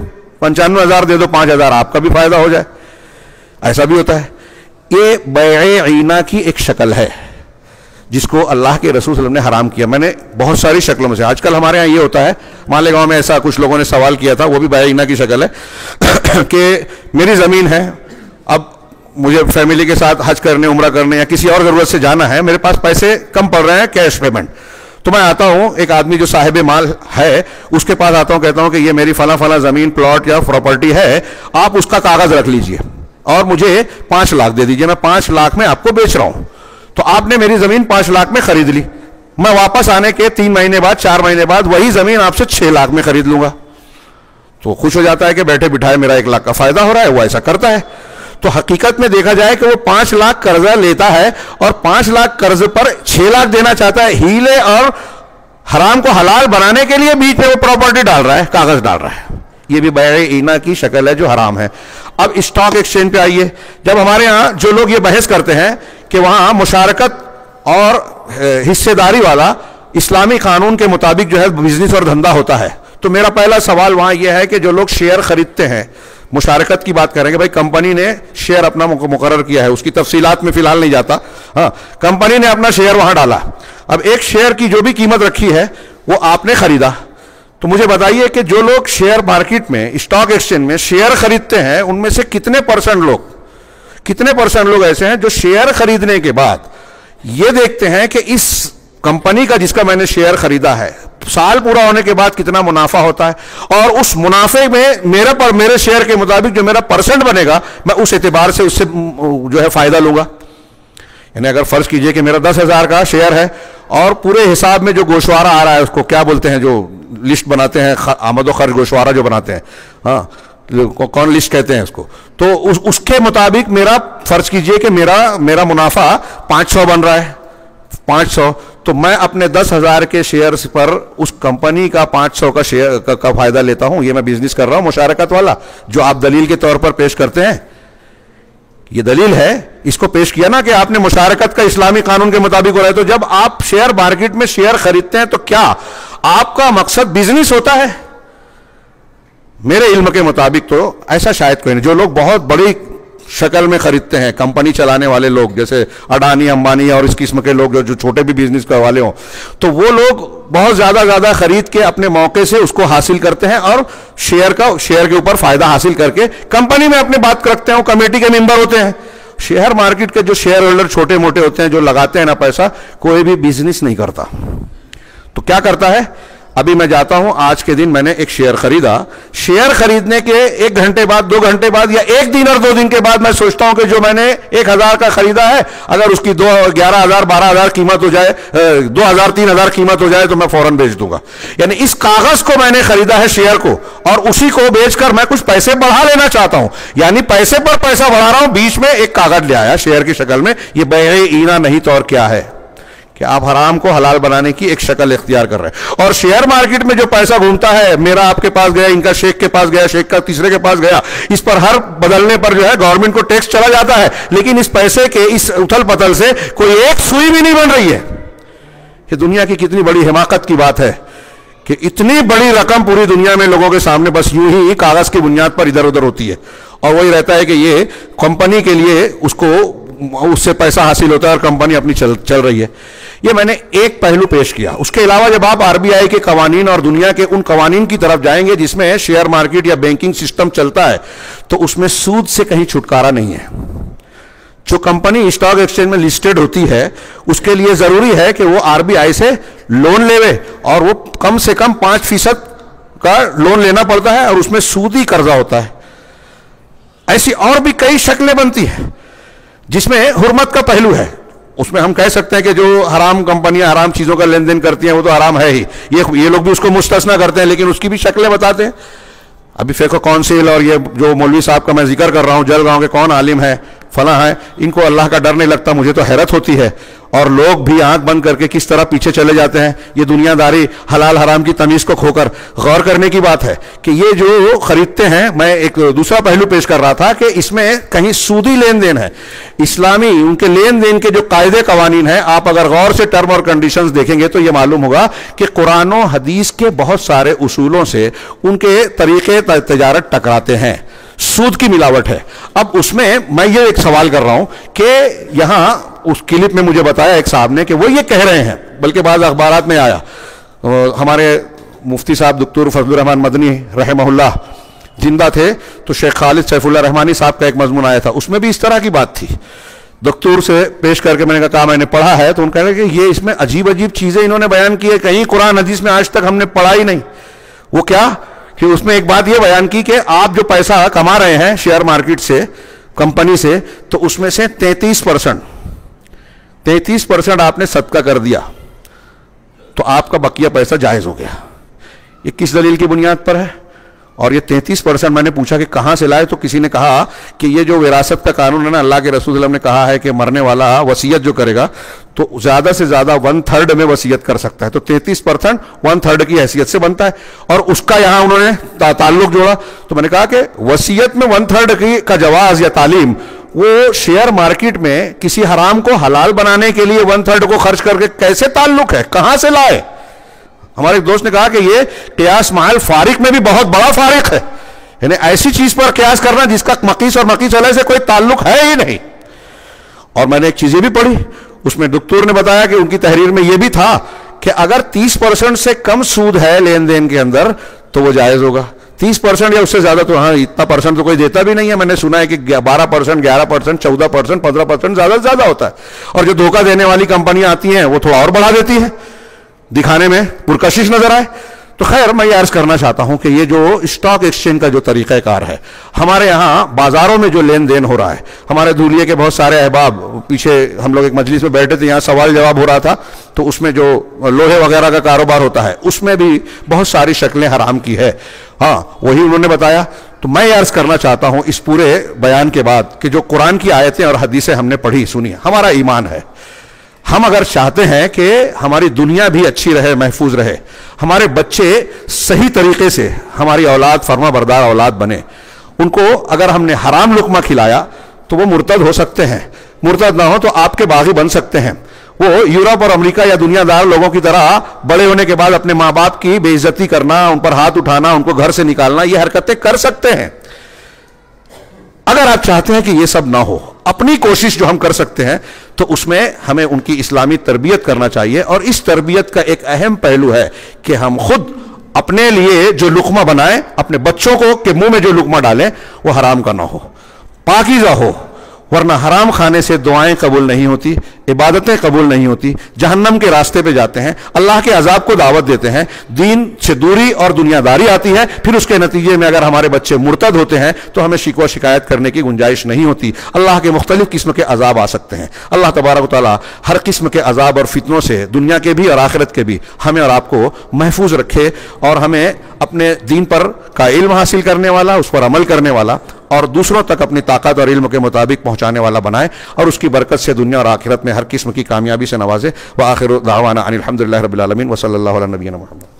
95,000 دے دو, 5,000 آپ کا بھی فائدہ ہو جائے. ایسا بھی ہوتا ہے. یہ بیع عینہ کی ایک شکل ہے جس کو اللہ کے رسول صلی اللہ علیہ وسلم نے حرام کیا. میں نے بہت ساری شکلوں میں سے, آج کل ہمارے ہاں یہ ہوتا ہے, مالیگاؤں میں ایسا کچھ لوگوں نے سوال کیا تھا, وہ بھی بیع عینہ کی شکل ہے کہ میری زمین ہے, اب مجھے فیملی کے ساتھ حج کرنے, عمرہ کرنے یا کسی اور ضرورت سے جانا ہے, میرے پاس پیسے کم پڑ رہے ہیں کیش پیمنٹ. تو میں آتا ہوں, ایک آدمی جو صاحب مال ہے اس کے پاس آتا ہوں, کہتا ہوں کہ یہ میری فلاں زمین, پلاٹ یا پراپرٹی ہے, آپ اس کا کاغذ رکھ لیجئے اور مجھے 5 لاکھ دے دیجئے, میں 5 لاکھ میں آپ کو بیچ رہا ہوں. تو آپ نے میری زمین 5 لاکھ میں خرید لی, میں واپس آنے کے 3 مہینے بعد 4 مہینے بعد وہی زمین آپ سے 6 لاکھ میں خرید لوں گا. تو خوش ہو جاتا ہے کہ بیٹھے بٹھائے میرا 1 لاکھ کا فائدہ ہو رہا ہے, وہ ایسا کرتا ہے. تو حقیقت میں دیکھا جائے کہ وہ 5 لاکھ قرضہ لیتا ہے اور 5 لاکھ قرض پر 6 لاکھ دینا چاہتا ہے, ہیلے اور حرام کو حلال بنانے کے لیے بیچ میں وہ پراپرٹی ڈال رہا ہے، کاغذ ڈال رہا ہے. یہ بھی بیع اینا کی شکل ہے جو حرام ہے. اب اسٹاک ایکسچینج پہ آئیے. جب ہمارے ہاں جو لوگ یہ بحث کرتے ہیں کہ وہاں مشارکت اور حصے داری والا اسلامی قانون کے مطابق جو ہے بزنس اور دھندا ہوتا ہے، تو میرا پہلا سوال وہاں یہ ہے کہ جو لوگ شیئر خریدتے ہیں، مشارکت کی بات کریں گے، بھائی کمپنی نے شیئر اپنا مقرر کیا ہے، اس کی تفصیلات میں فی الحال نہیں جاتا. ہاں، کمپنی نے اپنا شیئر وہاں ڈالا. اب ایک شیئر کی جو بھی قیمت رکھی ہے وہ آپ نے خریدا. تو مجھے بتائیے کہ جو لوگ شیئر مارکیٹ میں، اسٹاک ایکسچینج میں شیئر خریدتے ہیں، ان میں سے کتنے پرسنٹ لوگ ایسے ہیں جو شیئر خریدنے کے بعد یہ دیکھتے ہیں کہ اس کمپنی کا جس کا میں نے شیئر خریدا ہے سال پورا ہونے کے بعد کتنا منافع ہوتا ہے، اور اس منافع میں میرے شیئر کے مطابق جو میرا پرسنٹ بنے گا میں اس اعتبار سے اس سے جو ہے فائدہ لوں گا. یعنی اگر فرض کیجئے کہ میرا 10,000 کا شیئر ہے اور پورے حساب میں جو گوشوارہ آ رہا ہے، اس کو کیا بولتے ہیں جو لسٹ بناتے ہیں، آمد و خرچ گوشوارہ جو بناتے ہیں، ہاں کون لسٹ کہتے ہیں اس کو، تو اس کے مطابق میرا فرض کیجئے کہ میرا منافع 500 بن رہا ہے، 500، تو میں اپنے 10,000 کے شیئرز پر اس کمپنی کا 500 کا شیئر کا فائدہ لیتا ہوں. یہ میں بزنس کر رہا ہوں مشارکت والا جو آپ دلیل کے طور پر پیش کرتے ہیں. یہ دلیل ہے، اس کو پیش کیا نا کہ آپ نے مشارکت کا اسلامی قانون کے مطابق ہو رہا ہے. تو جب آپ شیئر مارکیٹ میں شیئر خریدتے ہیں تو کیا آپ کا مقصد بزنس ہوتا ہے؟ میرے علم کے مطابق تو ایسا شاید کوئی نہیں. جو لوگ بہت بڑی شکل میں خریدتے ہیں، کمپنی چلانے والے لوگ جیسے اڈانی، امبانی اور اس قسم کے لوگ جو چھوٹے بھی بزنس کرنے والے ہوں، تو وہ لوگ بہت زیادہ خرید کے اپنے موقع سے اس کو حاصل کرتے ہیں اور شیئر کے اوپر فائدہ حاصل کر کے کمپنی میں اپنی بات رکھتے ہیں، کمیٹی کے ممبر ہوتے ہیں. شیئر مارکیٹ کے جو شیئر ہولڈر چھوٹے موٹے ہوتے ہیں جو لگاتے ہیں نا پیسہ، کوئی بھی بزنس نہیں کرتا. تو کیا کرتا ہے؟ ابھی میں جاتا ہوں، آج کے دن میں نے ایک شیئر خریدا. شیئر خریدنے کے 1 گھنٹے بعد، 2 گھنٹے بعد یا 1 دن اور 2 دن کے بعد میں سوچتا ہوں کہ جو میں نے 1,000 کا خریدا ہے، اگر اس کی 11,000 12,000 قیمت ہو جائے، 2,000 3,000 قیمت ہو جائے تو میں فوراً بیچ دوں گا. یعنی اس کاغذ کو میں نے خریدا ہے، شیئر کو، اور اسی کو بیچ کر میں کچھ پیسے بڑھا لینا چاہتا ہوں. یعنی پیسے پر پیسہ بڑھا رہا ہوں، بیچ میں ایک کاغذ لے آیا شیئر کی شکل میں. یہ بیع اینا نہیں تو اور کیا ہے کہ آپ حرام کو حلال بنانے کی ایک شکل اختیار کر رہے ہیں. اور شیئر مارکیٹ میں جو پیسہ گھومتا ہے، میرا آپ کے پاس گیا، ان کا شیخ کے پاس گیا، شیخ کا تیسرے کے پاس گیا، اس پر ہر بدلنے پر جو ہے گورنمنٹ کو ٹیکس چلا جاتا ہے، لیکن اس پیسے کے اس اتھل پتل سے کوئی ایک سوئی بھی نہیں بن رہی ہے. یہ دنیا کی کتنی بڑی حماقت کی بات ہے کہ اتنی بڑی رقم پوری دنیا میں لوگوں کے سامنے بس یوں ہی کاغذ کی بنیاد پر ادھر ادھر ہوتی ہے، اور وہی رہتا ہے کہ یہ کمپنی کے لیے اس سے پیسہ حاصل ہوتا ہے اور کمپنی اپنی چل رہی ہے. یہ میں نے ایک پہلو پیش کیا. اس کے علاوہ جب آپ RBI کے قوانین اور دنیا کے ان قوانین کی طرف جائیں گے جس میں شیئر مارکیٹ یا بینکنگ سسٹم چلتا ہے، تو اس میں سود سے کہیں چھٹکارا نہیں ہے. جو کمپنی اسٹاک ایکسچینج میں لسٹڈ ہوتی ہے اس کے لیے ضروری ہے کہ وہ RBI سے لون لے، اور وہ کم سے کم 5% کا لون لینا پڑتا ہے، اور اس میں سودی قرضہ ہوتا ہے. ایسی اور بھی کئی شکلیں بنتی ہیں جس میں حرمت کا پہلو ہے. اس میں ہم کہہ سکتے ہیں کہ جو حرام کمپنیاں حرام چیزوں کا لین دین کرتی ہیں وہ تو حرام ہے ہی، یہ لوگ بھی اس کو مستثنا کرتے ہیں، لیکن اس کی بھی شکلیں بتاتے ہیں. ابھی فقہ کونسل اور یہ جو مولوی صاحب کا میں ذکر کر رہا ہوں، جلگاؤں کے کون عالم ہے، فلاں ہے، ان کو اللہ کا ڈر نہیں لگتا. مجھے تو حیرت ہوتی ہے. اور لوگ بھی آنکھ بند کر کے کس طرح پیچھے چلے جاتے ہیں یہ دنیا داری، حلال حرام کی تمیز کو کھو کر. غور کرنے کی بات ہے کہ یہ جو خریدتے ہیں، میں ایک دوسرا پہلو پیش کر رہا تھا کہ اس میں کہیں سودی لین دین ہے. اسلامی ان کے لین دین کے جو قاعدے قوانین ہیں، آپ اگر غور سے ٹرم اور کنڈیشنز دیکھیں گے تو یہ معلوم ہوگا کہ قرآن و حدیث کے بہت سارے اصولوں سے ان کے طریقے تجارت ٹکراتے ہیں. سود کی ملاوٹ ہے. اب اس میں یہ ایک سوال کر رہا ہوں کہ یہاں اس کلپ میں مجھے بتایا ایک صاحب نے کہ وہ یہ کہہ رہے ہیں، بلکہ بعض اخبارات میں آیا، ہمارے مفتی صاحب دکتور فضل الرحمان مدنی رحمہ اللہ زندہ تھے تو شیخ خالد سیف اللہ رحمانی صاحب کا ایک مضمون آیا تھا، اس میں بھی اس طرح کی بات تھی. دکتور سے پیش کر کے میں نے کہا میں نے پڑھا ہے، تو ان کہہ رہے کہ یہ اس میں عجیب چیزیں انہوں نے بیان کی ہے، کہیں قرآن حدیث میں آج تک ہم نے پڑھا ہی نہیں. وہ کیا کہ اس میں ایک بات یہ بیان کی کہ آپ جو پیسہ کما رہے ہیں شیئر مارکیٹ سے، کمپنی سے، تو اس میں سے 33% آپ نے صدقہ کر دیا تو آپ کا بقیہ پیسہ جائز ہو گیا. یہ کس دلیل کی بنیاد پر ہے؟ اور یہ 33% میں نے پوچھا کہ کہاں سے لائے، تو کسی نے کہا کہ یہ جو وراثت کا قانون ہے نا، اللہ کے رسول صلی اللہ علیہ وسلم نے کہا ہے کہ مرنے والا وصیت جو کرے گا تو زیادہ سے زیادہ 1/3 میں وصیت کر سکتا ہے، تو 33% 1/3 کی حیثیت سے بنتا ہے، اور اس کا یہاں انہوں نے تعلق جوڑا۔ تو میں نے کہا کہ وصیت میں 1/3 کا جواز یا تعلیم، وہ شیئر مارکیٹ میں کسی حرام کو حلال بنانے کے لیے 1/3 کو خرچ کر کے کیسے تعلق ہے، کہاں سے لائے؟ ہمارے ایک دوست نے کہا کہ یہ قیاس محل فارق میں بھی بہت بڑا فارق ہے، یعنی ایسی چیز پر قیاس کرنا جس کا مقیس اور مقیس علیہ سے کوئی تعلق ہے ہی نہیں۔ اور میں نے ایک چیز یہ بھی پڑھی، اس میں دکتور نے بتایا کہ ان کی تحریر میں یہ بھی تھا کہ اگر 30% سے کم سود ہے لین دین کے اندر تو وہ جائز ہوگا، 30% یا اس سے زیادہ تو ہاں اتنا پرسنٹ تو کوئی دیتا بھی نہیں ہے، میں نے سنا ہے کہ 12%، 11%، 14%، 15% زیادہ سے زیادہ ہوتا ہے، اور جو دھوکہ دینے والی کمپنیاں آتی ہیں وہ تھوڑا اور بڑھا دیتی ہیں دکھانے میں پرکشش نظر آئے۔ تو خیر میں یہ عرض کرنا چاہتا ہوں کہ یہ جو اسٹاک ایکسچینج کا جو طریقہ کار ہے ہمارے یہاں بازاروں میں جو لین دین ہو رہا ہے، ہمارے دھولیے کے بہت سارے احباب، پیچھے ہم لوگ ایک مجلس میں بیٹھے تھے، یہاں سوال جواب ہو رہا تھا، تو اس میں جو لوہے وغیرہ کا کاروبار ہوتا ہے اس میں بھی بہت ساری شکلیں حرام کی ہے، ہاں وہی انہوں نے بتایا۔ تو میں یہ عرض کرنا چاہتا ہوں اس پورے بیان کے بعد کہ جو قرآن کی آیتیں اور حدیثیں ہم نے پڑھی سنی، ہمارا ایمان ہے، ہم اگر چاہتے ہیں کہ ہماری دنیا بھی اچھی رہے، محفوظ رہے، ہمارے بچے صحیح طریقے سے، ہماری اولاد فرما بردار اولاد بنے، ان کو اگر ہم نے حرام لقمہ کھلایا تو وہ مرتد ہو سکتے ہیں، مرتد نہ ہو تو آپ کے باغی بن سکتے ہیں، وہ یورپ اور امریکہ یا دنیا دار لوگوں کی طرح بڑے ہونے کے بعد اپنے ماں باپ کی بے عزتی کرنا، ان پر ہاتھ اٹھانا، ان کو گھر سے نکالنا، یہ حرکتیں کر سکتے ہیں۔ اگر آپ چاہتے ہیں کہ یہ سب نہ ہو، اپنی کوشش جو ہم کر سکتے ہیں تو اس میں ہمیں ان کی اسلامی تربیت کرنا چاہیے، اور اس تربیت کا ایک اہم پہلو ہے کہ ہم خود اپنے لیے جو لقمہ بنائیں، اپنے بچوں کو کہ منہ میں جو لقمہ ڈالیں وہ حرام کا نہ ہو، پاکیزہ ہو، ورنہ حرام کھانے سے دعائیں قبول نہیں ہوتی، عبادتیں قبول نہیں ہوتی، جہنم کے راستے پہ جاتے ہیں، اللہ کے عذاب کو دعوت دیتے ہیں، دین سے دوری اور دنیا داری آتی ہے، پھر اس کے نتیجے میں اگر ہمارے بچے مرتد ہوتے ہیں تو ہمیں شکوہ شکایت کرنے کی گنجائش نہیں ہوتی، اللہ کے مختلف قسم کے عذاب آ سکتے ہیں۔ اللہ تبارک و تعالی ہر قسم کے عذاب اور فتنوں سے دنیا کے بھی اور آخرت کے بھی ہمیں اور آپ کو محفوظ رکھے، اور ہمیں اپنے دین پر کا علم حاصل کرنے والا، اس پر عمل کرنے والا، اور دوسروں تک اپنی طاقت اور علم کے مطابق پہنچانے والا بنائے، اور اس کی برکت سے دنیا اور آخرت میں ہر قسم کی کامیابی سے نوازے۔ وآخر دعوانا ان الحمدللہ رب العالمین وصلی اللہ علی نبینا محمد۔